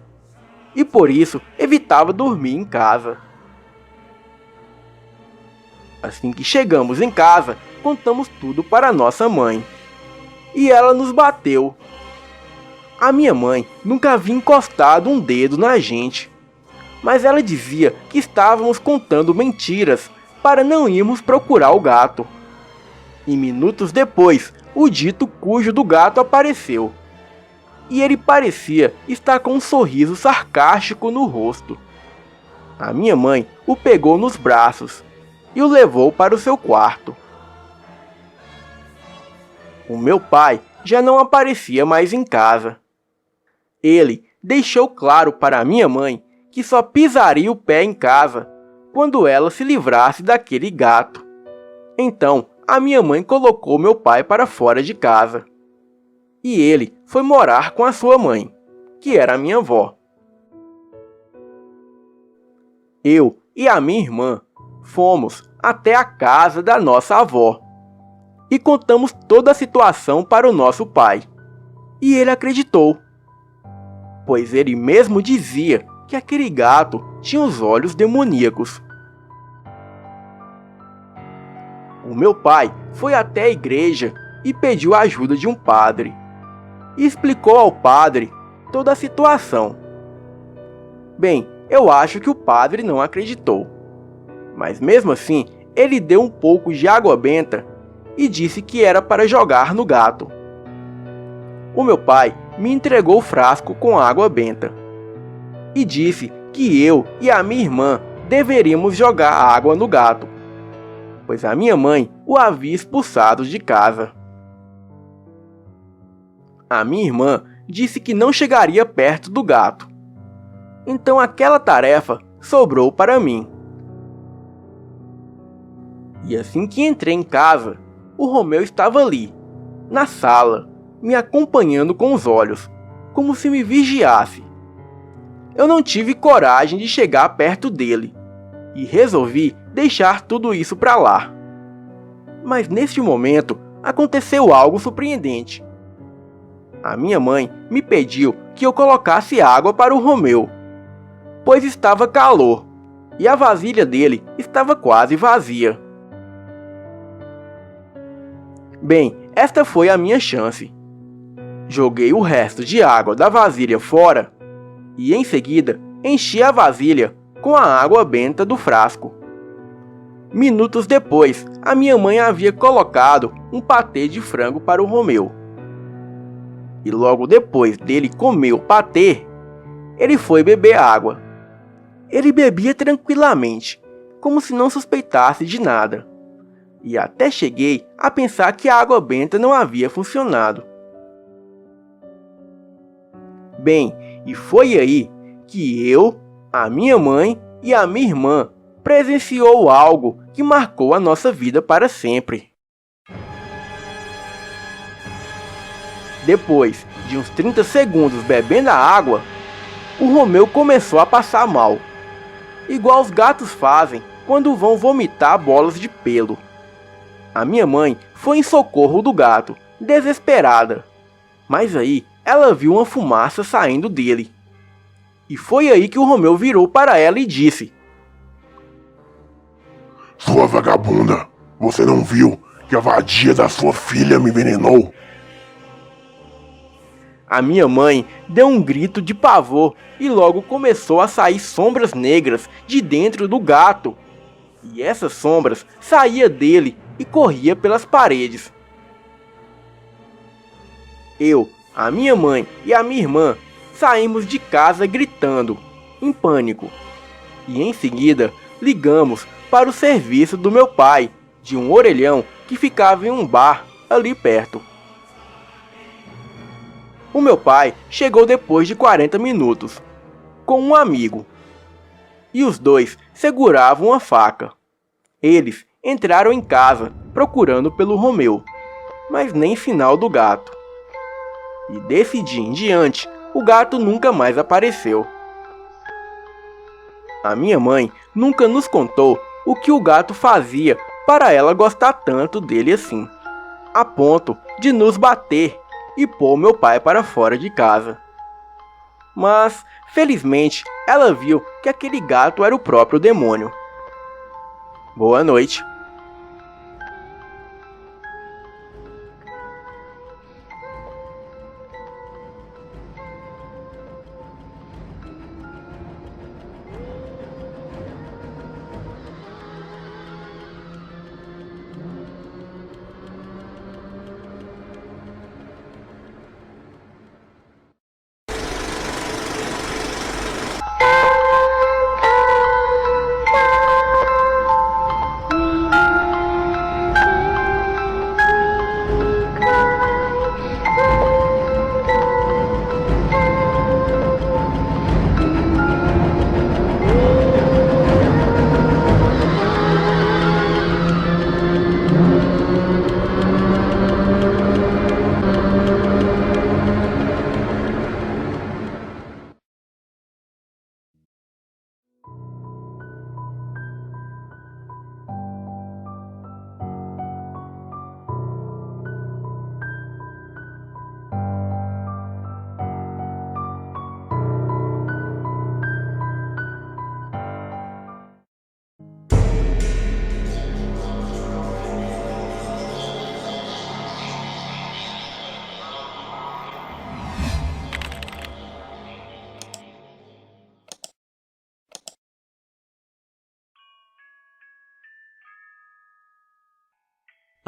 e por isso evitava dormir em casa. Assim que chegamos em casa, contamos tudo para nossa mãe, e ela nos bateu. A minha mãe nunca havia encostado um dedo na gente, mas ela dizia que estávamos contando mentiras para não irmos procurar o gato. E minutos depois, o dito cujo do gato apareceu. E ele parecia estar com um sorriso sarcástico no rosto. A minha mãe o pegou nos braços e o levou para o seu quarto. O meu pai já não aparecia mais em casa. Ele deixou claro para minha mãe que só pisaria o pé em casa quando ela se livrasse daquele gato. Então, a minha mãe colocou meu pai para fora de casa. E ele foi morar com a sua mãe, que era a minha avó. Eu e a minha irmã fomos até a casa da nossa avó e contamos toda a situação para o nosso pai. E ele acreditou, pois ele mesmo dizia que aquele gato tinha os olhos demoníacos. O meu pai foi até a igreja e pediu a ajuda de um padre. E explicou ao padre toda a situação. Bem, eu acho que o padre não acreditou. Mas mesmo assim, ele deu um pouco de água benta e disse que era para jogar no gato. O meu pai me entregou o frasco com água benta e disse que eu e a minha irmã deveríamos jogar água no gato, pois a minha mãe o havia expulsado de casa. A minha irmã disse que não chegaria perto do gato. Então aquela tarefa sobrou para mim. E assim que entrei em casa, o Romeu estava ali, na sala, me acompanhando com os olhos, como se me vigiasse. Eu não tive coragem de chegar perto dele e resolvi deixar tudo isso para lá. Mas neste momento aconteceu algo surpreendente. A minha mãe me pediu que eu colocasse água para o Romeu, pois estava calor e a vasilha dele estava quase vazia. Bem, esta foi a minha chance. Joguei o resto de água da vasilha fora e em seguida enchi a vasilha com a água benta do frasco. Minutos depois, a minha mãe havia colocado um patê de frango para o Romeu. E logo depois dele comer o patê, ele foi beber água. Ele bebia tranquilamente, como se não suspeitasse de nada. E até cheguei a pensar que a água benta não havia funcionado. Bem, e foi aí que eu, a minha mãe e a minha irmã presenciou algo que marcou a nossa vida para sempre. Depois de uns 30 segundos bebendo a água, o Romeu começou a passar mal, igual os gatos fazem quando vão vomitar bolas de pelo. A minha mãe foi em socorro do gato, desesperada, mas aí ela viu uma fumaça saindo dele. E foi aí que o Romeu virou para ela e disse: Sua vagabunda, você não viu que a vadia da sua filha me envenenou? A minha mãe deu um grito de pavor e logo começou a sair sombras negras de dentro do gato. E essas sombras saíam dele e corria pelas paredes. Eu, a minha mãe e a minha irmã saímos de casa gritando, em pânico. E em seguida ligamos para o serviço do meu pai, de um orelhão que ficava em um bar ali perto. O meu pai chegou depois de 40 minutos, com um amigo. E os dois seguravam uma faca. Eles entraram em casa procurando pelo Romeu, mas nem sinal do gato. E desse dia em diante, o gato nunca mais apareceu. A minha mãe nunca nos contou o que o gato fazia para ela gostar tanto dele assim, a ponto de nos bater e pôr meu pai para fora de casa. Mas, felizmente, ela viu que aquele gato era o próprio demônio. Boa noite.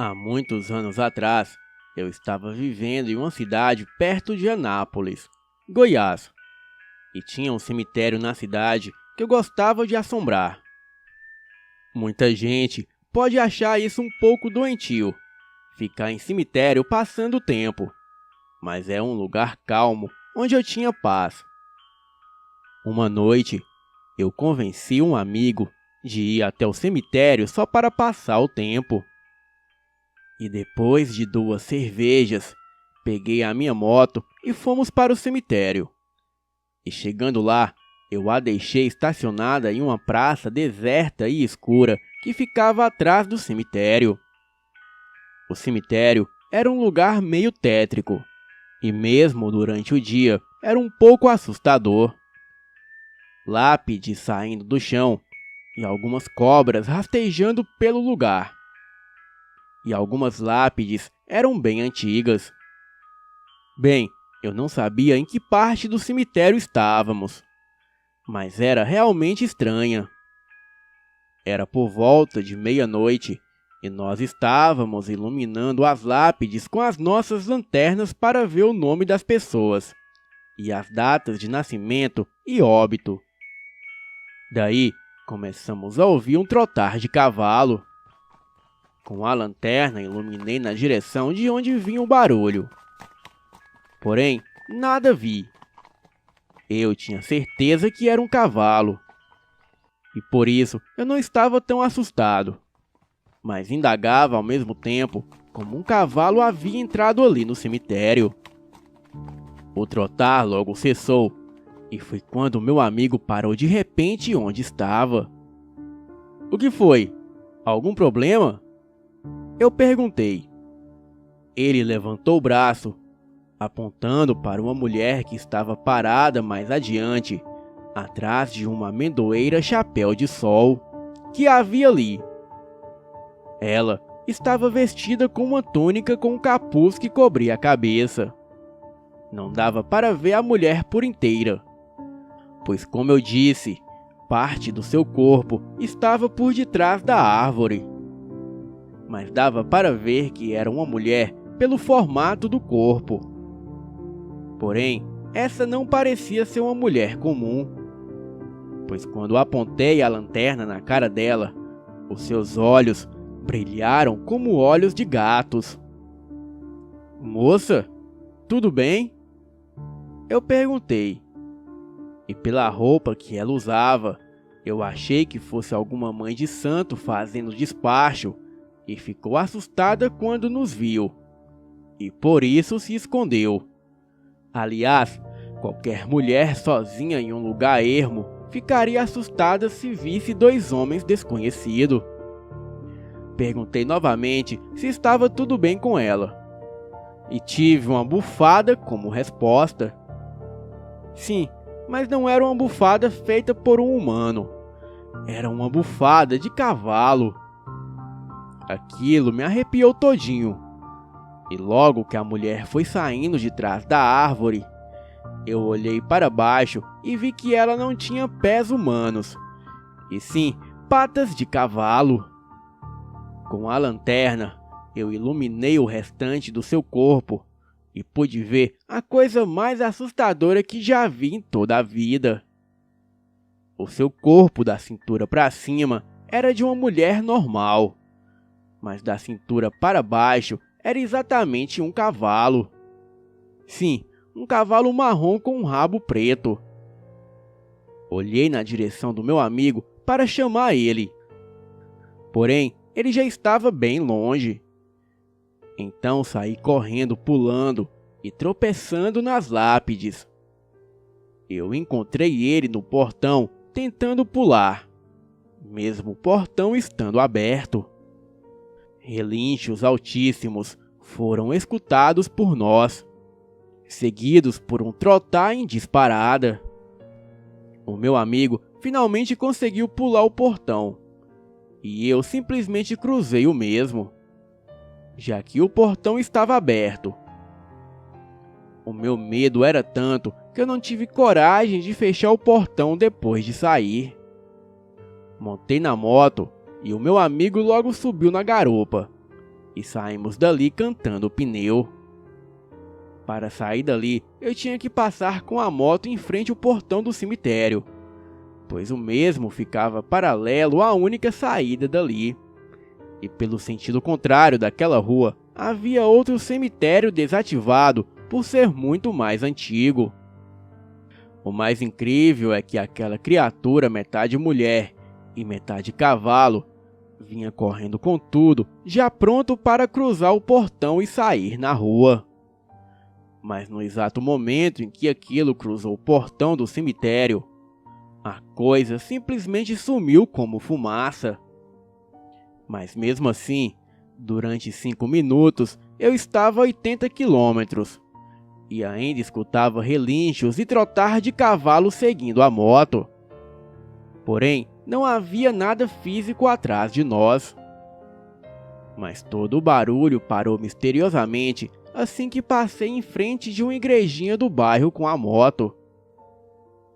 Há muitos anos atrás, eu estava vivendo em uma cidade perto de Anápolis, Goiás. E tinha um cemitério na cidade que eu gostava de assombrar. Muita gente pode achar isso um pouco doentio, ficar em cemitério passando o tempo. Mas é um lugar calmo, onde eu tinha paz. Uma noite, eu convenci um amigo de ir até o cemitério só para passar o tempo. E depois de 2 cervejas, peguei a minha moto e fomos para o cemitério. E chegando lá, eu a deixei estacionada em uma praça deserta e escura que ficava atrás do cemitério. O cemitério era um lugar meio tétrico, e mesmo durante o dia era um pouco assustador. Lápides saindo do chão e algumas cobras rastejando pelo lugar. E algumas lápides eram bem antigas. Bem, eu não sabia em que parte do cemitério estávamos, mas era realmente estranha. Era por volta de meia-noite e nós estávamos iluminando as lápides com as nossas lanternas para ver o nome das pessoas e as datas de nascimento e óbito. Daí, começamos a ouvir um trotar de cavalo. Com a lanterna, iluminei na direção de onde vinha o barulho. Porém, nada vi. Eu tinha certeza que era um cavalo. E por isso, eu não estava tão assustado. Mas indagava ao mesmo tempo como um cavalo havia entrado ali no cemitério. O trotar logo cessou, E foi quando meu amigo parou de repente onde estava. O que foi? Algum problema? Eu perguntei. Ele levantou o braço, apontando para uma mulher que estava parada mais adiante, atrás de uma amendoeira chapéu de sol que havia ali. Ela estava vestida com uma túnica com um capuz que cobria a cabeça. Não dava para ver a mulher por inteira, pois, como eu disse, parte do seu corpo estava por detrás da árvore. Mas dava para ver que era uma mulher pelo formato do corpo. Porém, essa não parecia ser uma mulher comum, pois quando apontei a lanterna na cara dela, os seus olhos brilharam como olhos de gatos. Moça, tudo bem? Eu perguntei. E pela roupa que ela usava, eu achei que fosse alguma mãe de santo fazendo despacho e ficou assustada quando nos viu. E por isso se escondeu. Aliás, qualquer mulher sozinha em um lugar ermo ficaria assustada se visse dois homens desconhecidos. Perguntei novamente se estava tudo bem com ela. E tive uma bufada como resposta. Sim, mas não era uma bufada feita por um humano. Era uma bufada de cavalo. Aquilo me arrepiou todinho. E logo que a mulher foi saindo de trás da árvore, eu olhei para baixo e vi que ela não tinha pés humanos, e sim patas de cavalo. Com a lanterna, eu iluminei o restante do seu corpo e pude ver a coisa mais assustadora que já vi em toda a vida. O seu corpo da cintura para cima era de uma mulher normal, mas da cintura para baixo era exatamente um cavalo. Sim, um cavalo marrom com um rabo preto. Olhei na direção do meu amigo para chamar ele. Porém, ele já estava bem longe. Então saí correndo, pulando e tropeçando nas lápides. Eu encontrei ele no portão tentando pular, mesmo o portão estando aberto. Relinchos altíssimos foram escutados por nós, seguidos por um trotar em disparada. O meu amigo finalmente conseguiu pular o portão, e eu simplesmente cruzei o mesmo, já que o portão estava aberto. O meu medo era tanto que eu não tive coragem de fechar o portão depois de sair. Montei na moto e o meu amigo logo subiu na garupa, e saímos dali cantando o pneu. Para sair dali, eu tinha que passar com a moto em frente ao portão do cemitério, pois o mesmo ficava paralelo à única saída dali. E pelo sentido contrário daquela rua, havia outro cemitério desativado por ser muito mais antigo. O mais incrível é que aquela criatura metade mulher e metade cavalo vinha correndo com tudo, já pronto para cruzar o portão e sair na rua. Mas no exato momento em que aquilo cruzou o portão do cemitério, a coisa simplesmente sumiu como fumaça. Mas mesmo assim, durante 5 minutos eu estava a 80 quilômetros e ainda escutava relinchos e trotar de cavalo seguindo a moto. Porém, não havia nada físico atrás de nós. Mas todo o barulho parou misteriosamente assim que passei em frente de uma igrejinha do bairro com a moto.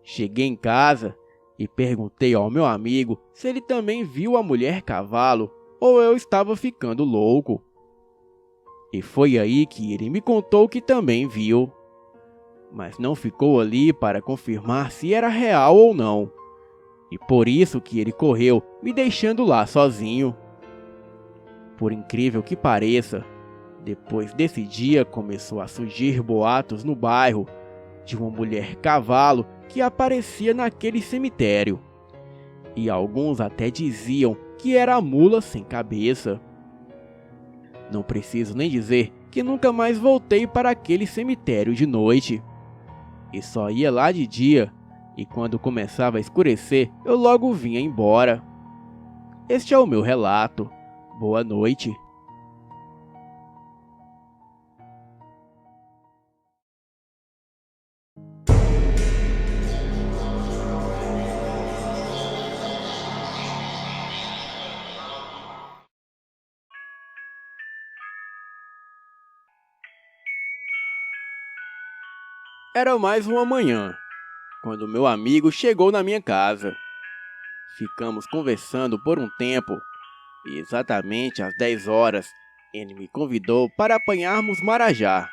Cheguei em casa e perguntei ao meu amigo se ele também viu a mulher cavalo ou eu estava ficando louco. E foi aí que ele me contou que também viu, mas não ficou ali para confirmar se era real ou não. E por isso que ele correu, me deixando lá sozinho. Por incrível que pareça, depois desse dia começou a surgir boatos no bairro de uma mulher cavalo que aparecia naquele cemitério. E alguns até diziam que era a mula sem cabeça. Não preciso nem dizer que nunca mais voltei para aquele cemitério de noite. E só ia lá de dia e quando começava a escurecer, eu logo vinha embora. Este é o meu relato. Boa noite. Era mais uma manhã, quando meu amigo chegou na minha casa. Ficamos conversando por um tempo, e exatamente às 10 horas, ele me convidou para apanharmos marajá,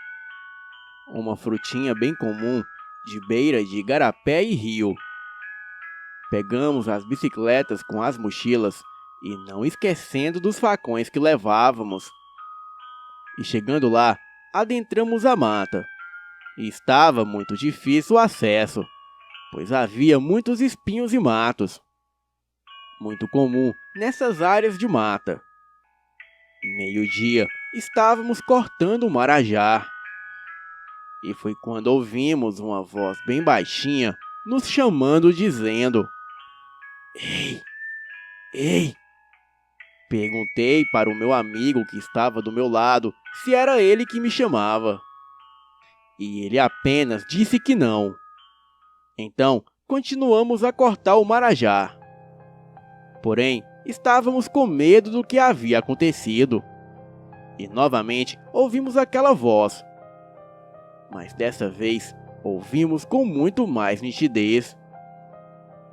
uma frutinha bem comum de beira de igarapé e rio. Pegamos as bicicletas com as mochilas e não esquecendo dos facões que levávamos. E chegando lá, adentramos a mata. E estava muito difícil o acesso, pois havia muitos espinhos e matos, muito comum nessas áreas de mata. Meio-dia, estávamos cortando o marajá, e foi quando ouvimos uma voz bem baixinha nos chamando, dizendo: Ei! Ei! Perguntei para o meu amigo que estava do meu lado se era ele que me chamava. E ele apenas disse que não. Então, continuamos a cortar o marajá. Porém, estávamos com medo do que havia acontecido. E novamente ouvimos aquela voz. Mas dessa vez, ouvimos com muito mais nitidez.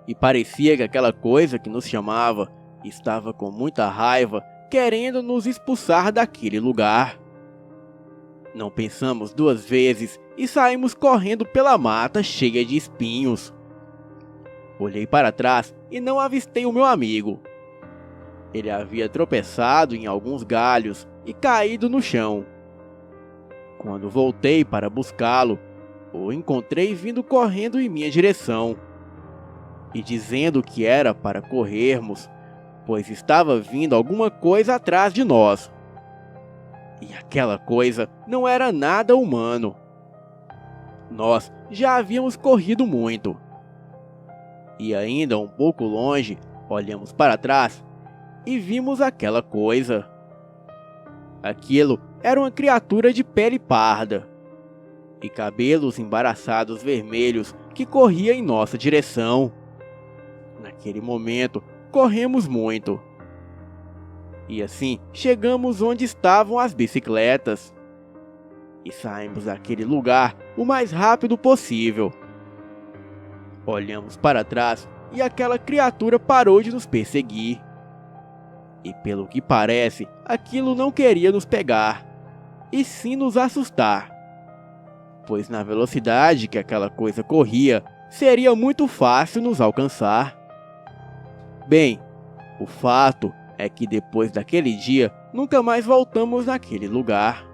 E parecia que aquela coisa que nos chamava estava com muita raiva, querendo nos expulsar daquele lugar. Não pensamos duas vezes e saímos correndo pela mata cheia de espinhos. Olhei para trás e não avistei o meu amigo. Ele havia tropeçado em alguns galhos e caído no chão. Quando voltei para buscá-lo, o encontrei vindo correndo em minha direção e dizendo que era para corrermos, pois estava vindo alguma coisa atrás de nós. E aquela coisa não era nada humano. Nós já havíamos corrido muito. E ainda um pouco longe, olhamos para trás e vimos aquela coisa. Aquilo era uma criatura de pele parda e cabelos embaraçados vermelhos que corria em nossa direção. Naquele momento, corremos muito. E assim, chegamos onde estavam as bicicletas. E saímos daquele lugar o mais rápido possível. Olhamos para trás e aquela criatura parou de nos perseguir. E pelo que parece, aquilo não queria nos pegar, e sim nos assustar. Pois na velocidade que aquela coisa corria, seria muito fácil nos alcançar. Bem, o fato é que depois daquele dia, nunca mais voltamos naquele lugar.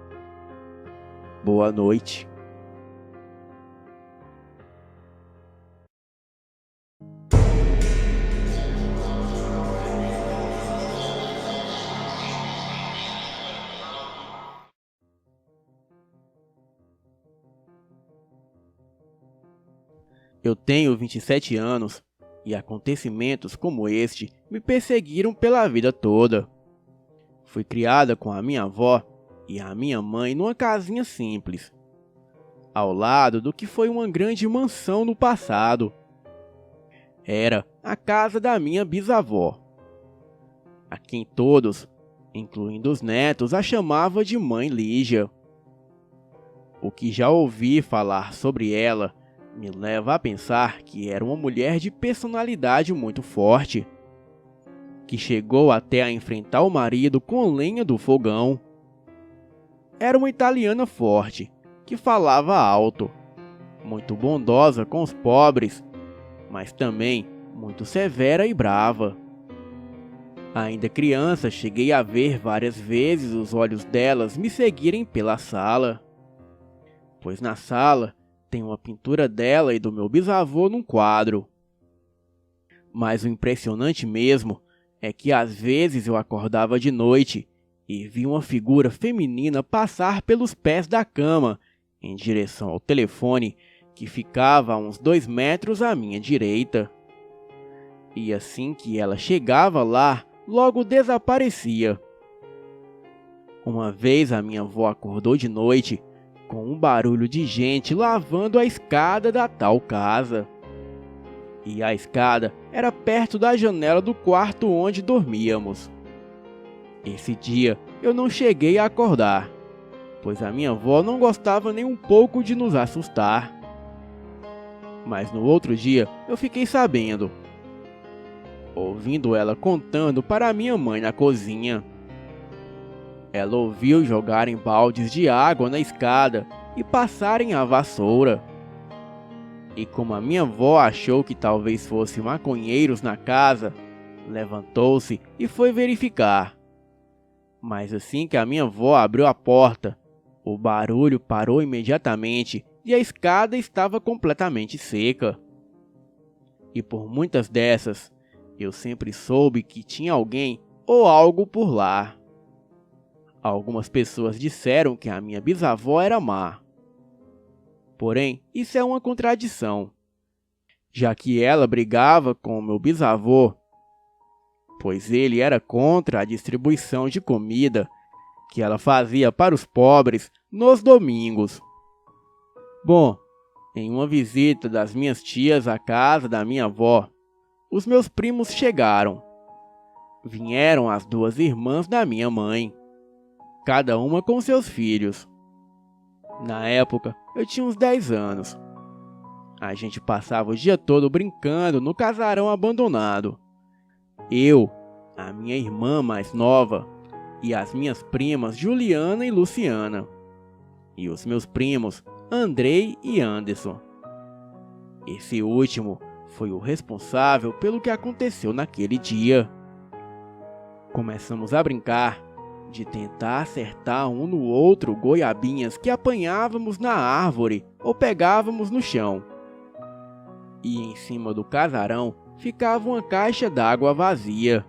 Boa noite. Eu tenho 27 anos e acontecimentos como este me perseguiram pela vida toda. Fui criada com a minha avó e a minha mãe numa casinha simples, ao lado do que foi uma grande mansão no passado. Era a casa da minha bisavó, a quem todos, incluindo os netos, a chamava de Mãe Lígia. O que já ouvi falar sobre ela me leva a pensar que era uma mulher de personalidade muito forte, que chegou até a enfrentar o marido com lenha do fogão. Era uma italiana forte, que falava alto, muito bondosa com os pobres, mas também muito severa e brava. Ainda criança, cheguei a ver várias vezes os olhos delas me seguirem pela sala, pois na sala tem uma pintura dela e do meu bisavô num quadro. Mas o impressionante mesmo é que às vezes eu acordava de noite e vi uma figura feminina passar pelos pés da cama em direção ao telefone que ficava a uns 2 metros à minha direita. E assim que ela chegava lá, logo desaparecia. Uma vez a minha avó acordou de noite com um barulho de gente lavando a escada da tal casa. E a escada era perto da janela do quarto onde dormíamos. Esse dia eu não cheguei a acordar, pois a minha avó não gostava nem um pouco de nos assustar. Mas no outro dia eu fiquei sabendo, ouvindo ela contando para minha mãe na cozinha. Ela ouviu jogarem baldes de água na escada e passarem a vassoura. E como a minha avó achou que talvez fossem maconheiros na casa, levantou-se e foi verificar. Mas assim que a minha avó abriu a porta, o barulho parou imediatamente e a escada estava completamente seca. E por muitas dessas, eu sempre soube que tinha alguém ou algo por lá. Algumas pessoas disseram que a minha bisavó era má. Porém, isso é uma contradição, já que ela brigava com o meu bisavô, pois ele era contra a distribuição de comida que ela fazia para os pobres nos domingos. Bom, em uma visita das minhas tias à casa da minha avó, os meus primos chegaram. Vieram as 2 irmãs da minha mãe, cada uma com seus filhos. Na época, eu tinha uns 10 anos. A gente passava o dia todo brincando no casarão abandonado. Eu, a minha irmã mais nova e as minhas primas Juliana e Luciana. E os meus primos Andrei e Anderson. Esse último foi o responsável pelo que aconteceu naquele dia. Começamos a brincar de tentar acertar um no outro goiabinhas que apanhávamos na árvore ou pegávamos no chão. E em cima do casarão ficava uma caixa d'água vazia.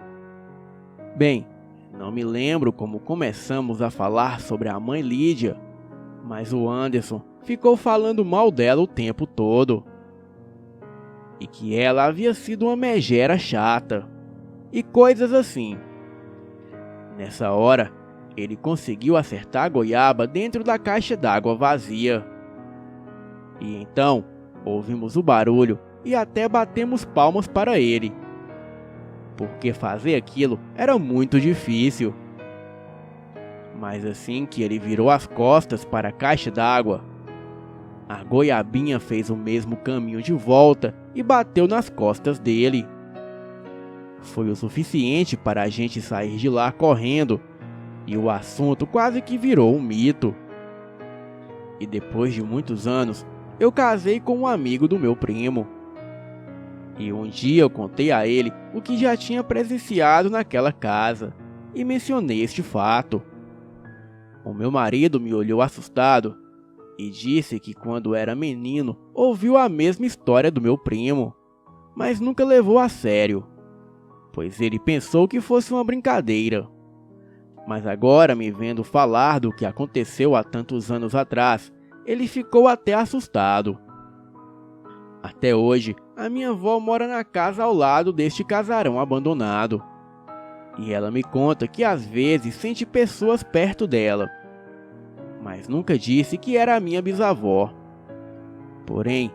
Bem, não me lembro como começamos a falar sobre a mãe Lídia, mas o Anderson ficou falando mal dela o tempo todo. E que ela havia sido uma megera chata, e coisas assim. Nessa hora, ele conseguiu acertar a goiaba dentro da caixa d'água vazia. E então, ouvimos o barulho e até batemos palmas para ele, porque fazer aquilo era muito difícil. Mas assim que ele virou as costas para a caixa d'água, a goiabinha fez o mesmo caminho de volta e bateu nas costas dele. Foi o suficiente para a gente sair de lá correndo, e o assunto quase que virou um mito. E depois de muitos anos, eu casei com um amigo do meu primo. E um dia eu contei a ele o que já tinha presenciado naquela casa, e mencionei este fato. O meu marido me olhou assustado e disse que quando era menino ouviu a mesma história do meu primo, mas nunca levou a sério, pois ele pensou que fosse uma brincadeira. Mas agora, me vendo falar do que aconteceu há tantos anos atrás, ele ficou até assustado. Até hoje, a minha avó mora na casa ao lado deste casarão abandonado. E ela me conta que às vezes sente pessoas perto dela, mas nunca disse que era a minha bisavó. Porém,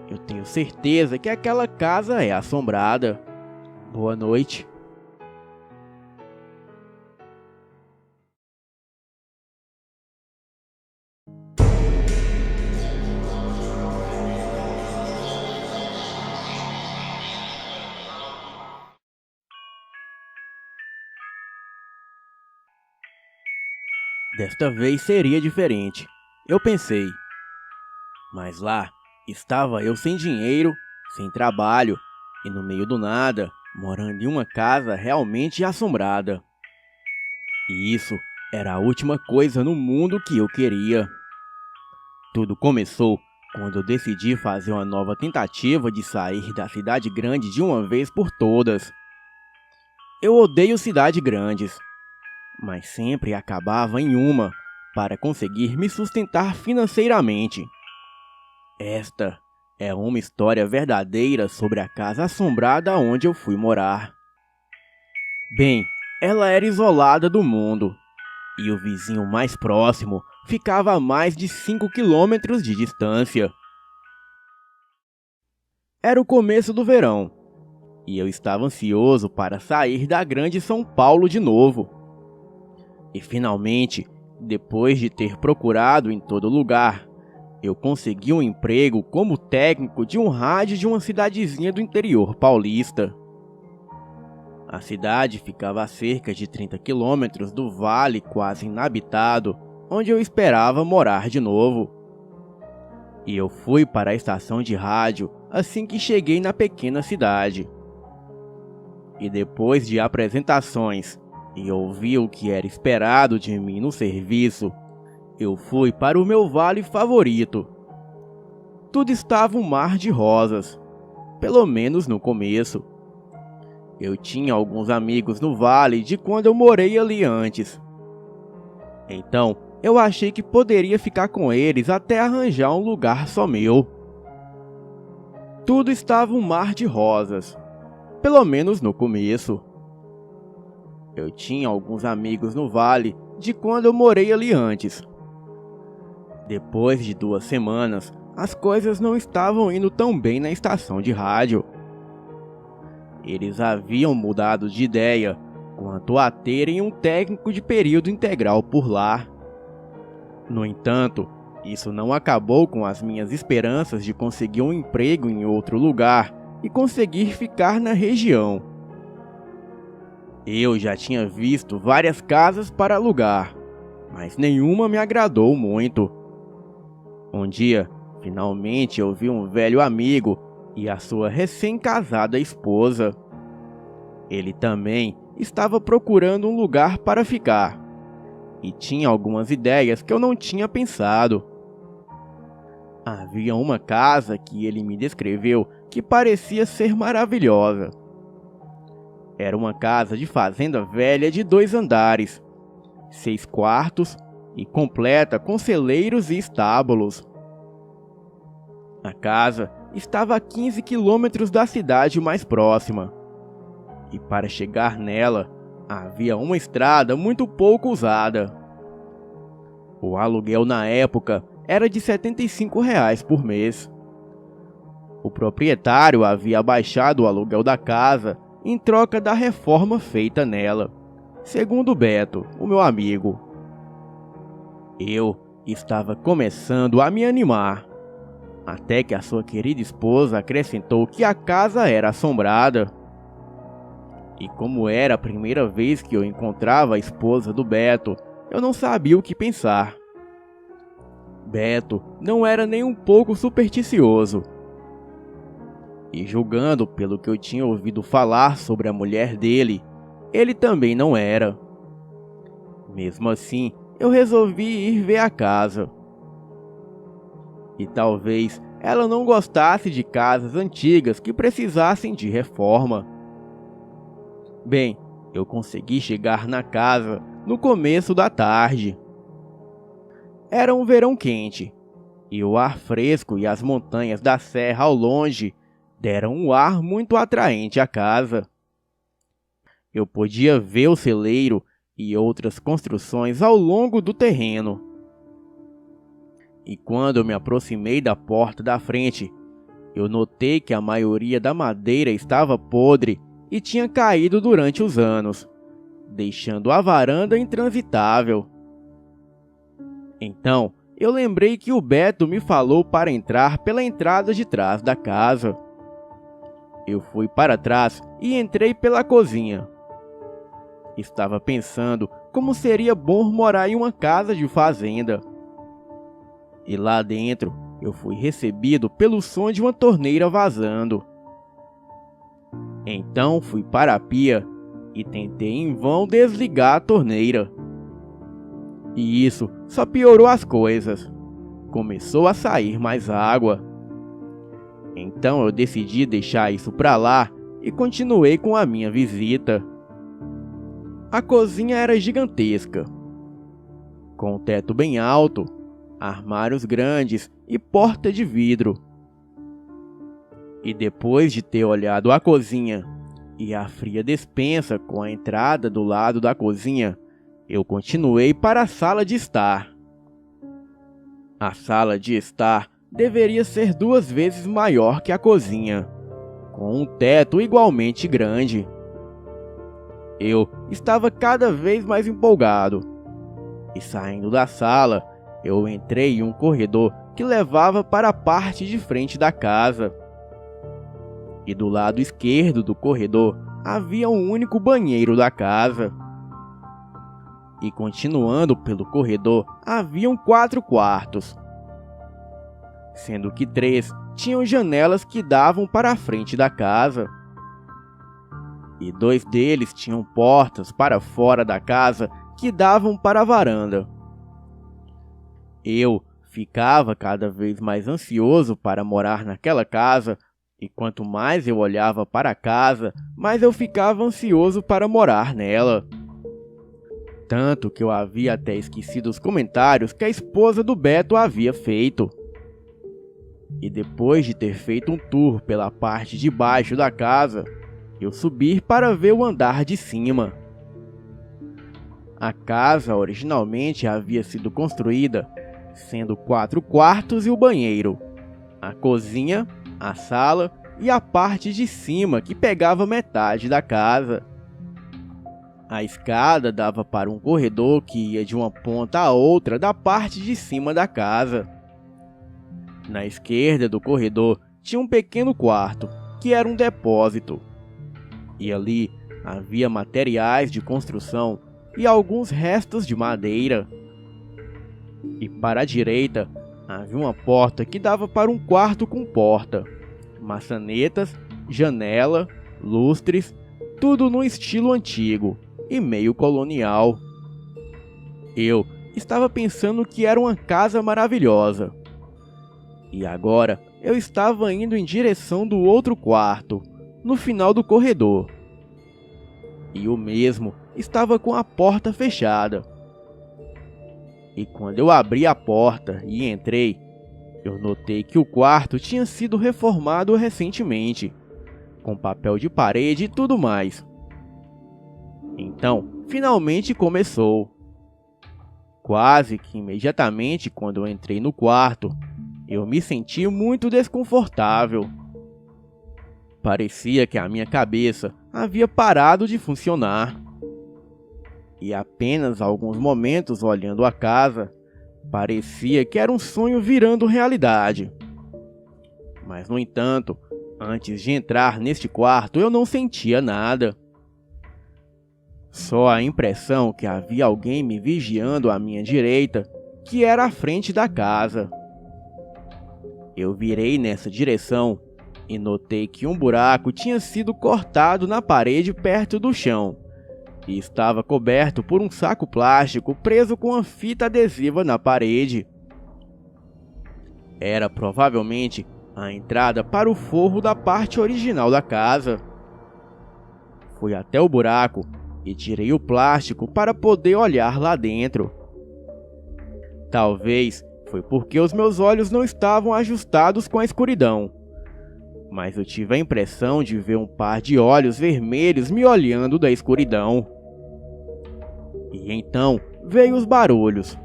eu tenho certeza que aquela casa é assombrada. Boa noite. Desta vez seria diferente, eu pensei. Mas lá estava eu sem dinheiro, sem trabalho e no meio do nada, morando em uma casa realmente assombrada. E isso era a última coisa no mundo que eu queria. Tudo começou quando eu decidi fazer uma nova tentativa de sair da cidade grande de uma vez por todas. Eu odeio cidades grandes, mas sempre acabava em uma para conseguir me sustentar financeiramente. Esta é uma história verdadeira sobre a casa assombrada onde eu fui morar. Bem, ela era isolada do mundo, e o vizinho mais próximo ficava a mais de 5 quilômetros de distância. Era o começo do verão, e eu estava ansioso para sair da grande São Paulo de novo. E finalmente, depois de ter procurado em todo lugar, eu consegui um emprego como técnico de um rádio de uma cidadezinha do interior paulista. A cidade ficava a cerca de 30 quilômetros do vale quase inabitado, onde eu esperava morar de novo. E eu fui para a estação de rádio assim que cheguei na pequena cidade. E depois de apresentações e ouvir o que era esperado de mim no serviço, eu fui para o meu vale favorito. Tudo estava um mar de rosas, pelo menos no começo. Eu tinha alguns amigos no vale de quando eu morei ali antes. Então, eu achei que poderia ficar com eles até arranjar um lugar só meu. Tudo estava um mar de rosas, pelo menos no começo. Eu tinha alguns amigos no vale de quando eu morei ali antes. Depois de 2 semanas, as coisas não estavam indo tão bem na estação de rádio. Eles haviam mudado de ideia quanto a terem um técnico de período integral por lá. No entanto, isso não acabou com as minhas esperanças de conseguir um emprego em outro lugar e conseguir ficar na região. Eu já tinha visto várias casas para alugar, mas nenhuma me agradou muito. Um dia, finalmente eu vi um velho amigo e a sua recém-casada esposa. Ele também estava procurando um lugar para ficar e tinha algumas ideias que eu não tinha pensado. Havia uma casa que ele me descreveu que parecia ser maravilhosa. Era uma casa de fazenda velha de 2 andares, 6 quartos e completa com celeiros e estábulos. A casa estava a 15 quilômetros da cidade mais próxima, e para chegar nela havia uma estrada muito pouco usada. O aluguel na época era de R$ 75 por mês. O proprietário havia baixado o aluguel da casa em troca da reforma feita nela, segundo Beto, o meu amigo. Eu estava começando a me animar, até que a sua querida esposa acrescentou que a casa era assombrada. E como era a primeira vez que eu encontrava a esposa do Beto, eu não sabia o que pensar. Beto não era nem um pouco supersticioso. E julgando pelo que eu tinha ouvido falar sobre a mulher dele, ele também não era. Mesmo assim, eu resolvi ir ver a casa. E talvez ela não gostasse de casas antigas que precisassem de reforma. Bem, eu consegui chegar na casa no começo da tarde. Era um verão quente, e o ar fresco e as montanhas da serra ao longe deram um ar muito atraente à casa. Eu podia ver o celeiro e outras construções ao longo do terreno. E quando eu me aproximei da porta da frente, eu notei que a maioria da madeira estava podre e tinha caído durante os anos, deixando a varanda intransitável. Então, eu lembrei que o Beto me falou para entrar pela entrada de trás da casa. Eu fui para trás e entrei pela cozinha. Estava pensando como seria bom morar em uma casa de fazenda. E lá dentro, eu fui recebido pelo som de uma torneira vazando. Então fui para a pia e tentei em vão desligar a torneira. E isso só piorou as coisas. Começou a sair mais água. Então eu decidi deixar isso pra lá e continuei com a minha visita. A cozinha era gigantesca, com um teto bem alto, armários grandes e porta de vidro. E depois de ter olhado a cozinha e a fria despensa com a entrada do lado da cozinha, eu continuei para a sala de estar. A sala de estar deveria ser 2 vezes maior que a cozinha, com um teto igualmente grande. Eu estava cada vez mais empolgado, e saindo da sala, eu entrei em um corredor que levava para a parte de frente da casa. E do lado esquerdo do corredor havia um único banheiro da casa. E continuando pelo corredor haviam 4 quartos, sendo que 3 tinham janelas que davam para a frente da casa. E 2 deles tinham portas para fora da casa que davam para a varanda. Eu ficava cada vez mais ansioso para morar naquela casa, e quanto mais eu olhava para a casa, mais eu ficava ansioso para morar nela. Tanto que eu havia até esquecido os comentários que a esposa do Beto havia feito. E depois de ter feito um tour pela parte de baixo da casa, eu subi para ver o andar de cima. A casa originalmente havia sido construída sendo 4 quartos e o banheiro, a cozinha, a sala e a parte de cima que pegava metade da casa. A escada dava para um corredor que ia de uma ponta a outra da parte de cima da casa. Na esquerda do corredor tinha um pequeno quarto, que era um depósito. E ali havia materiais de construção e alguns restos de madeira. E para a direita havia uma porta que dava para um quarto com porta, maçanetas, janela, lustres, tudo no estilo antigo e meio colonial. Eu estava pensando que era uma casa maravilhosa. E agora eu estava indo em direção do outro quarto, no final do corredor. E o mesmo estava com a porta fechada. E quando eu abri a porta e entrei, eu notei que o quarto tinha sido reformado recentemente, com papel de parede e tudo mais. Então, finalmente começou. Quase que imediatamente quando eu entrei no quarto, eu me senti muito desconfortável. Parecia que a minha cabeça havia parado de funcionar. E apenas alguns momentos olhando a casa, parecia que era um sonho virando realidade. Mas, no entanto, antes de entrar neste quarto, eu não sentia nada. Só a impressão que havia alguém me vigiando à minha direita, que era a frente da casa. Eu virei nessa direção e notei que um buraco tinha sido cortado na parede perto do chão e estava coberto por um saco plástico preso com uma fita adesiva na parede. Era provavelmente a entrada para o forro da parte original da casa. Fui até o buraco e tirei o plástico para poder olhar lá dentro. Talvez foi porque os meus olhos não estavam ajustados com a escuridão, mas eu tive a impressão de ver um par de olhos vermelhos me olhando da escuridão. E então veio os barulhos,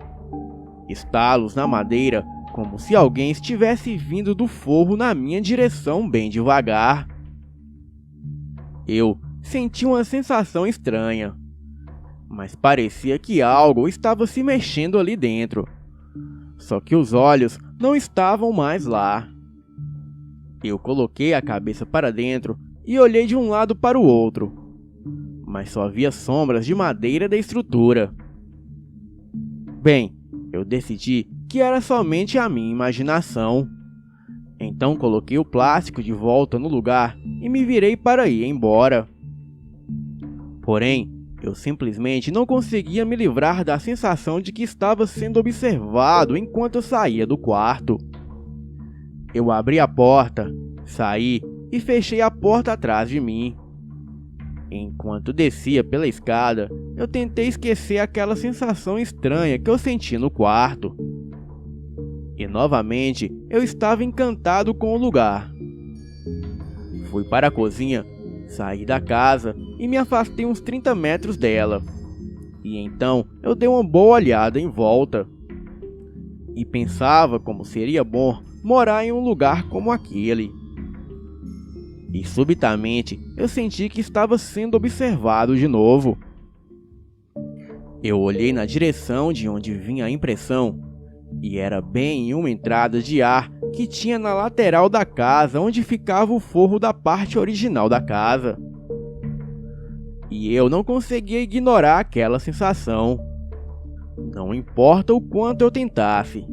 estalos na madeira, como se alguém estivesse vindo do forro na minha direção bem devagar. Eu senti uma sensação estranha, mas parecia que algo estava se mexendo ali dentro, só que os olhos não estavam mais lá. Eu coloquei a cabeça para dentro e olhei de um lado para o outro, mas só havia sombras de madeira da estrutura. Bem, eu decidi que era somente a minha imaginação. Então coloquei o plástico de volta no lugar e me virei para ir embora. Porém, eu simplesmente não conseguia me livrar da sensação de que estava sendo observado enquanto eu saía do quarto. Eu abri a porta, saí e fechei a porta atrás de mim. Enquanto descia pela escada, eu tentei esquecer aquela sensação estranha que eu senti no quarto. E novamente eu estava encantado com o lugar. Fui para a cozinha, saí da casa e me afastei uns 30 metros dela. E então eu dei uma boa olhada em volta. E pensava como seria bom morar em um lugar como aquele. E subitamente eu senti que estava sendo observado de novo. Eu olhei na direção de onde vinha a impressão, e era bem em uma entrada de ar que tinha na lateral da casa, onde ficava o forro da parte original da casa. E eu não conseguia ignorar aquela sensação, não importa o quanto eu tentasse.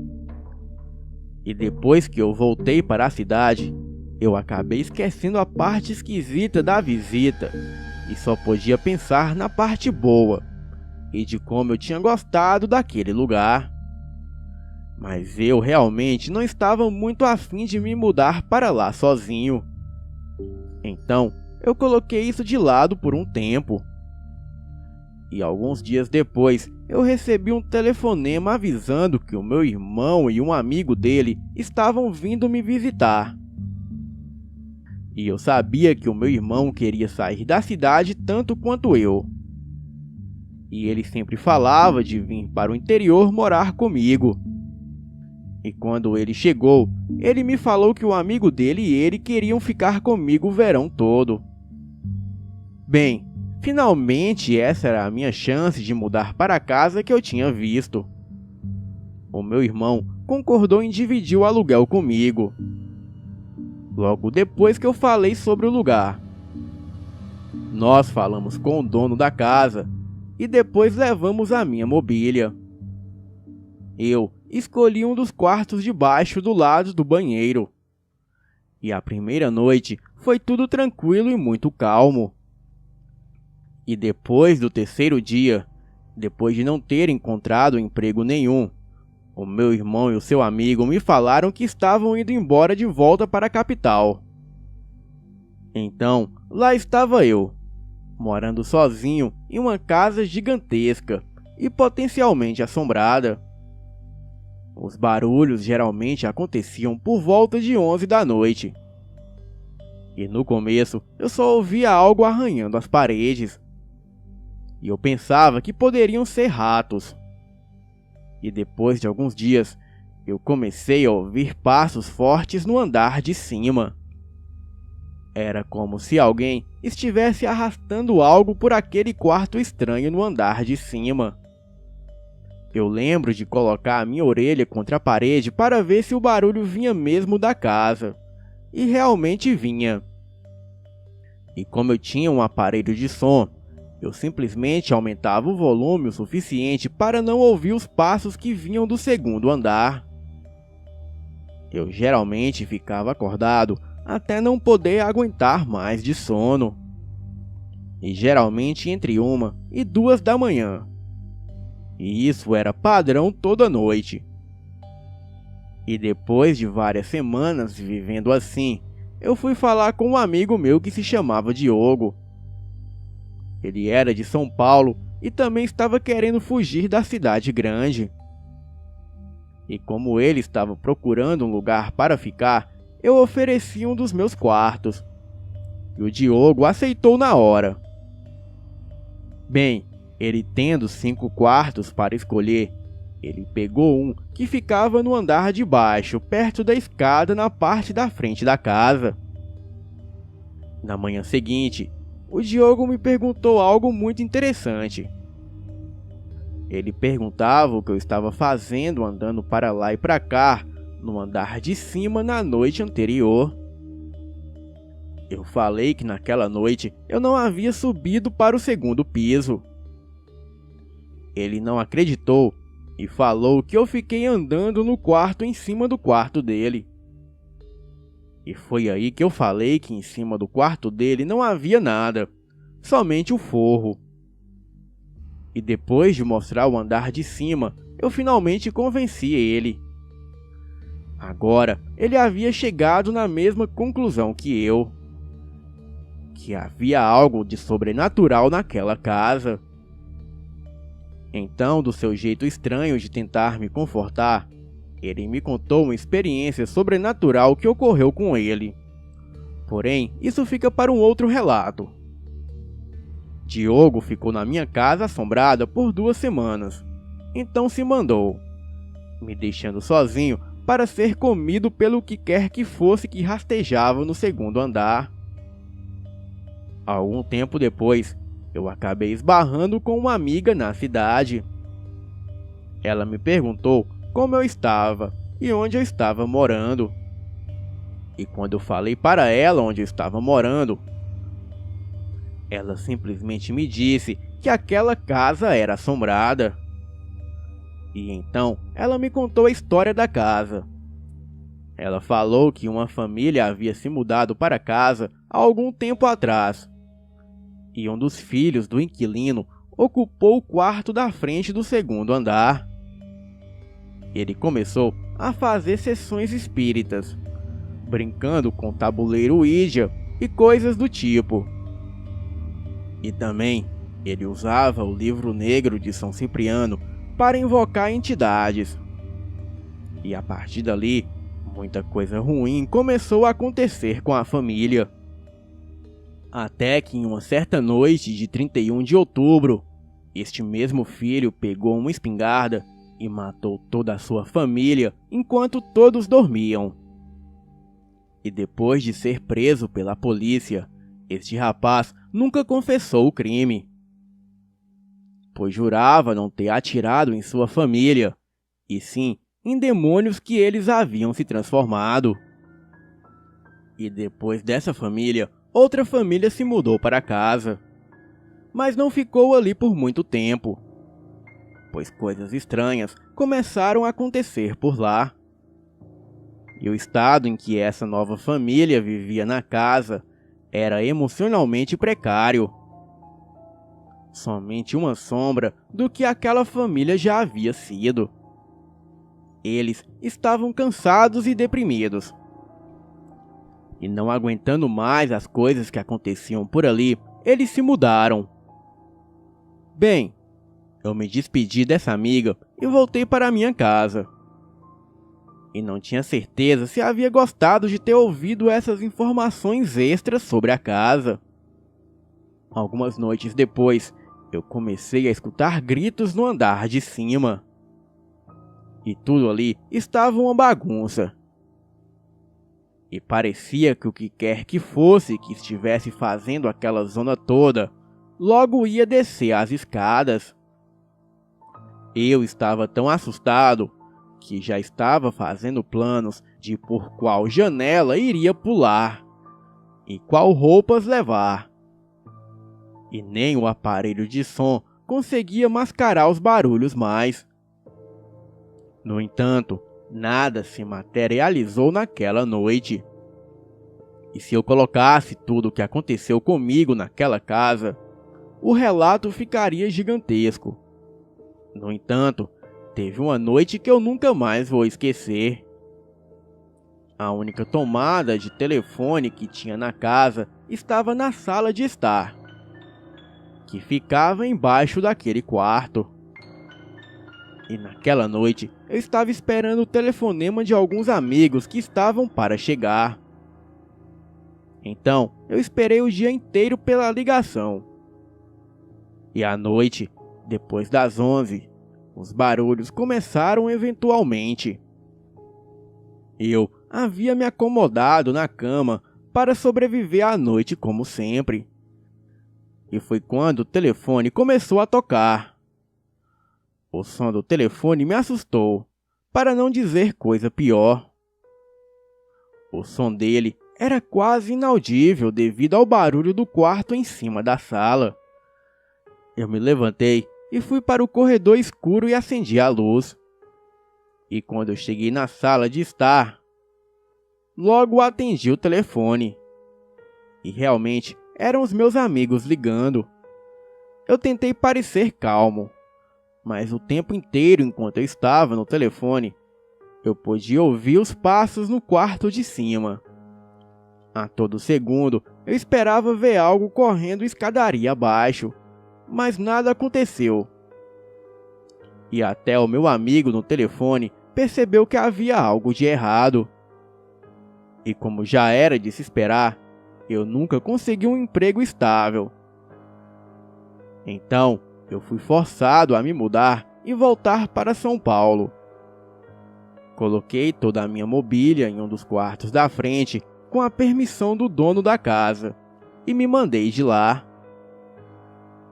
E depois que eu voltei para a cidade, eu acabei esquecendo a parte esquisita da visita e só podia pensar na parte boa e de como eu tinha gostado daquele lugar. Mas eu realmente não estava muito afim de me mudar para lá sozinho. Então eu coloquei isso de lado por um tempo. E alguns dias depois eu recebi um telefonema avisando que o meu irmão e um amigo dele estavam vindo me visitar. E eu sabia que o meu irmão queria sair da cidade tanto quanto eu. E ele sempre falava de vir para o interior morar comigo. E quando ele chegou, ele me falou que o amigo dele e ele queriam ficar comigo o verão todo. Bem, finalmente essa era a minha chance de mudar para a casa que eu tinha visto. O meu irmão concordou em dividir o aluguel comigo. Logo depois que eu falei sobre o lugar. Nós falamos com o dono da casa e depois levamos a minha mobília. Eu escolhi um dos quartos de baixo do lado do banheiro. E a primeira noite foi tudo tranquilo e muito calmo. E depois do terceiro dia, depois de não ter encontrado emprego nenhum, o meu irmão e o seu amigo me falaram que estavam indo embora de volta para a capital. Então, lá estava eu, morando sozinho em uma casa gigantesca e potencialmente assombrada. Os barulhos geralmente aconteciam por volta de 11 da noite. E no começo eu só ouvia algo arranhando as paredes. E eu pensava que poderiam ser ratos. E depois de alguns dias, eu comecei a ouvir passos fortes no andar de cima. Era como se alguém estivesse arrastando algo por aquele quarto estranho no andar de cima. Eu lembro de colocar a minha orelha contra a parede para ver se o barulho vinha mesmo da casa. E realmente vinha. E como eu tinha um aparelho de som, eu simplesmente aumentava o volume o suficiente para não ouvir os passos que vinham do segundo andar. Eu geralmente ficava acordado até não poder aguentar mais de sono. E geralmente entre 1 e 2 da manhã. E isso era padrão toda noite. E depois de várias semanas vivendo assim, eu fui falar com um amigo meu que se chamava Diogo. Ele era de São Paulo e também estava querendo fugir da cidade grande. E como ele estava procurando um lugar para ficar, eu ofereci um dos meus quartos. E o Diogo aceitou na hora. Bem, ele tendo 5 quartos para escolher, ele pegou um que ficava no andar de baixo, perto da escada na parte da frente da casa. Na manhã seguinte, o Diogo me perguntou algo muito interessante. Ele perguntava o que eu estava fazendo andando para lá e para cá, no andar de cima na noite anterior. Eu falei que naquela noite eu não havia subido para o segundo piso. Ele não acreditou e falou que eu fiquei andando no quarto em cima do quarto dele. E foi aí que eu falei que em cima do quarto dele não havia nada, somente o forro. E depois de mostrar o andar de cima, eu finalmente convenci ele. Agora, ele havia chegado na mesma conclusão que eu. Que havia algo de sobrenatural naquela casa. Então, do seu jeito estranho de tentar me confortar, Ele me contou uma experiência sobrenatural que ocorreu com ele. Porém, isso fica para um outro relato. Diogo ficou na minha casa assombrada por 2 semanas. Então se mandou, me deixando sozinho para ser comido pelo que quer que fosse que rastejava no 2º andar. Algum tempo depois, eu acabei esbarrando com uma amiga na cidade. Ela me perguntou como eu estava e onde eu estava morando. E quando eu falei para ela onde eu estava morando, ela simplesmente me disse que aquela casa era assombrada. E então ela me contou a história da casa. Ela falou que uma família havia se mudado para casa há algum tempo atrás. E um dos filhos do inquilino ocupou o quarto da frente do 2º andar. Ele começou a fazer sessões espíritas, brincando com tabuleiro Ouija e coisas do tipo. E também ele usava o livro negro de São Cipriano para invocar entidades. E a partir dali, muita coisa ruim começou a acontecer com a família. Até que em uma certa noite de 31 de outubro, este mesmo filho pegou uma espingarda e matou toda a sua família enquanto todos dormiam. E depois de ser preso pela polícia, este rapaz nunca confessou o crime, pois jurava não ter atirado em sua família, e sim em demônios que eles haviam se transformado. E depois dessa família, outra família se mudou para casa, mas não ficou ali por muito tempo, pois coisas estranhas começaram a acontecer por lá. E o estado em que essa nova família vivia na casa era emocionalmente precário. Somente uma sombra do que aquela família já havia sido. Eles estavam cansados e deprimidos. E não aguentando mais as coisas que aconteciam por ali, eles se mudaram. Bem, eu me despedi dessa amiga e voltei para a minha casa. E não tinha certeza se havia gostado de ter ouvido essas informações extras sobre a casa. Algumas noites depois, eu comecei a escutar gritos no andar de cima. E tudo ali estava uma bagunça. E parecia que o que quer que fosse que estivesse fazendo aquela zona toda, logo ia descer as escadas. Eu estava tão assustado que já estava fazendo planos de por qual janela iria pular e qual roupas levar. E nem o aparelho de som conseguia mascarar os barulhos mais. No entanto, nada se materializou naquela noite. E se eu colocasse tudo o que aconteceu comigo naquela casa, o relato ficaria gigantesco. No entanto, teve uma noite que eu nunca mais vou esquecer. A única tomada de telefone que tinha na casa estava na sala de estar, que ficava embaixo daquele quarto. E naquela noite eu estava esperando o telefonema de alguns amigos que estavam para chegar. Então eu esperei o dia inteiro pela ligação. E à noite, depois das 11, os barulhos começaram eventualmente. Eu havia me acomodado na cama para sobreviver à noite como sempre. E foi quando o telefone começou a tocar. O som do telefone me assustou, para não dizer coisa pior. O som dele era quase inaudível devido ao barulho do quarto em cima da sala. Eu me levantei e fui para o corredor escuro e acendi a luz. E quando eu cheguei na sala de estar, logo atendi o telefone. E realmente eram os meus amigos ligando. Eu tentei parecer calmo, mas o tempo inteiro enquanto eu estava no telefone, eu podia ouvir os passos no quarto de cima. A todo segundo eu esperava ver algo correndo escadaria abaixo, mas nada aconteceu. E até o meu amigo no telefone percebeu que havia algo de errado. E como já era de se esperar, eu nunca consegui um emprego estável. Então, eu fui forçado a me mudar e voltar para São Paulo. Coloquei toda a minha mobília em um dos quartos da frente com a permissão do dono da casa e me mandei de lá.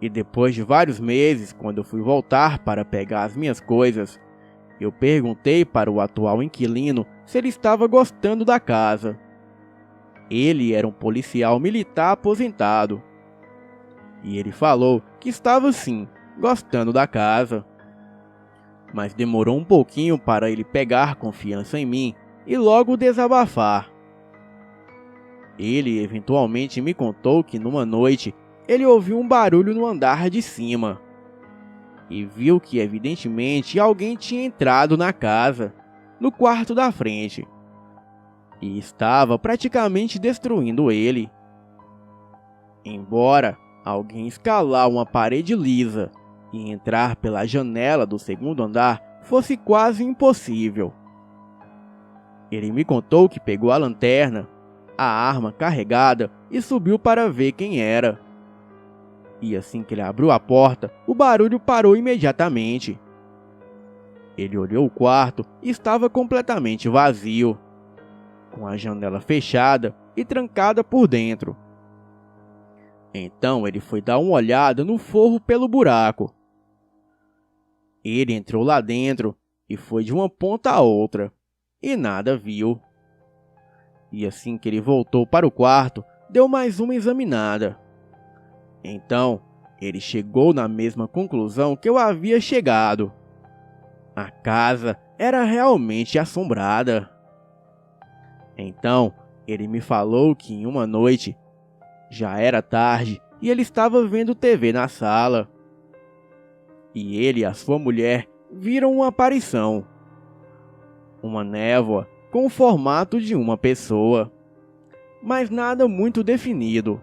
E depois de vários meses, quando eu fui voltar para pegar as minhas coisas, eu perguntei para o atual inquilino se ele estava gostando da casa. Ele era um policial militar aposentado. E ele falou que estava sim, gostando da casa. Mas demorou um pouquinho para ele pegar confiança em mim e logo desabafar. Ele eventualmente me contou que numa noite ele ouviu um barulho no andar de cima e viu que evidentemente alguém tinha entrado na casa, no quarto da frente, e estava praticamente destruindo ele. Embora alguém escalar uma parede lisa e entrar pela janela do segundo andar fosse quase impossível. Ele me contou que pegou a lanterna, a arma carregada e subiu para ver quem era. E assim que ele abriu a porta, o barulho parou imediatamente. Ele olhou o quarto e estava completamente vazio, com a janela fechada e trancada por dentro. Então ele foi dar uma olhada no forro pelo buraco. Ele entrou lá dentro e foi de uma ponta a outra, e nada viu. E assim que ele voltou para o quarto, deu mais uma examinada. Então, ele chegou na mesma conclusão que eu havia chegado. A casa era realmente assombrada. Então, ele me falou que em uma noite, já era tarde e ele estava vendo TV na sala. E ele e a sua mulher viram uma aparição. Uma névoa com o formato de uma pessoa, mas nada muito definido.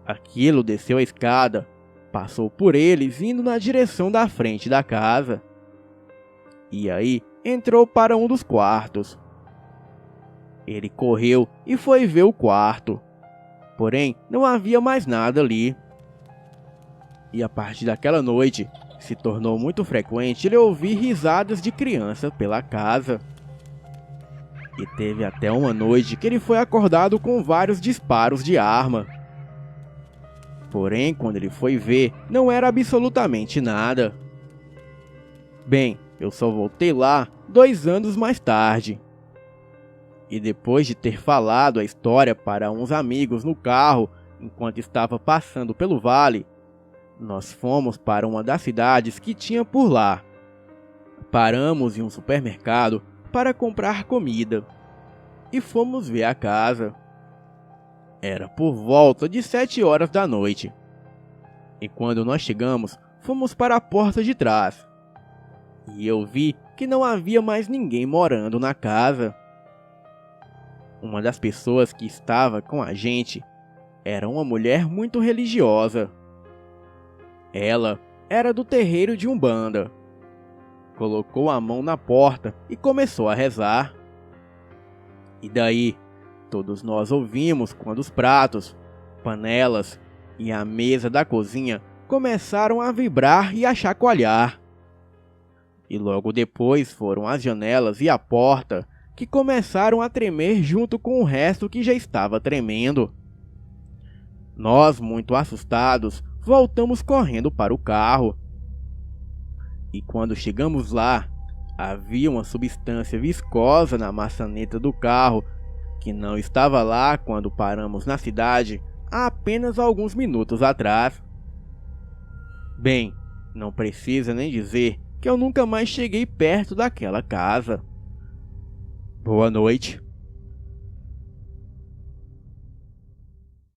Aquilo desceu a escada, passou por eles indo na direção da frente da casa. E aí entrou para um dos quartos. Ele correu e foi ver o quarto. Porém, não havia mais nada ali. E a partir daquela noite, se tornou muito frequente ele ouvir risadas de criança pela casa. E teve até uma noite que ele foi acordado com vários disparos de arma. Porém, quando ele foi ver, não era absolutamente nada. Bem, eu só voltei lá 2 anos mais tarde. E depois de ter falado a história para uns amigos no carro, enquanto estava passando pelo vale, nós fomos para uma das cidades que tinha por lá. Paramos em um supermercado para comprar comida e fomos ver a casa. Era por volta de 7 horas da noite. E quando nós chegamos, fomos para a porta de trás. E eu vi que não havia mais ninguém morando na casa. Uma das pessoas que estava com a gente era uma mulher muito religiosa. Ela era do terreiro de Umbanda. Colocou a mão na porta e começou a rezar. E daí, todos nós ouvimos quando os pratos, panelas e a mesa da cozinha começaram a vibrar e a chacoalhar. E logo depois foram as janelas e a porta que começaram a tremer junto com o resto que já estava tremendo. Nós, muito assustados, voltamos correndo para o carro. E quando chegamos lá, havia uma substância viscosa na maçaneta do carro que não estava lá quando paramos na cidade há apenas alguns minutos atrás. Bem, não precisa nem dizer que eu nunca mais cheguei perto daquela casa. Boa noite.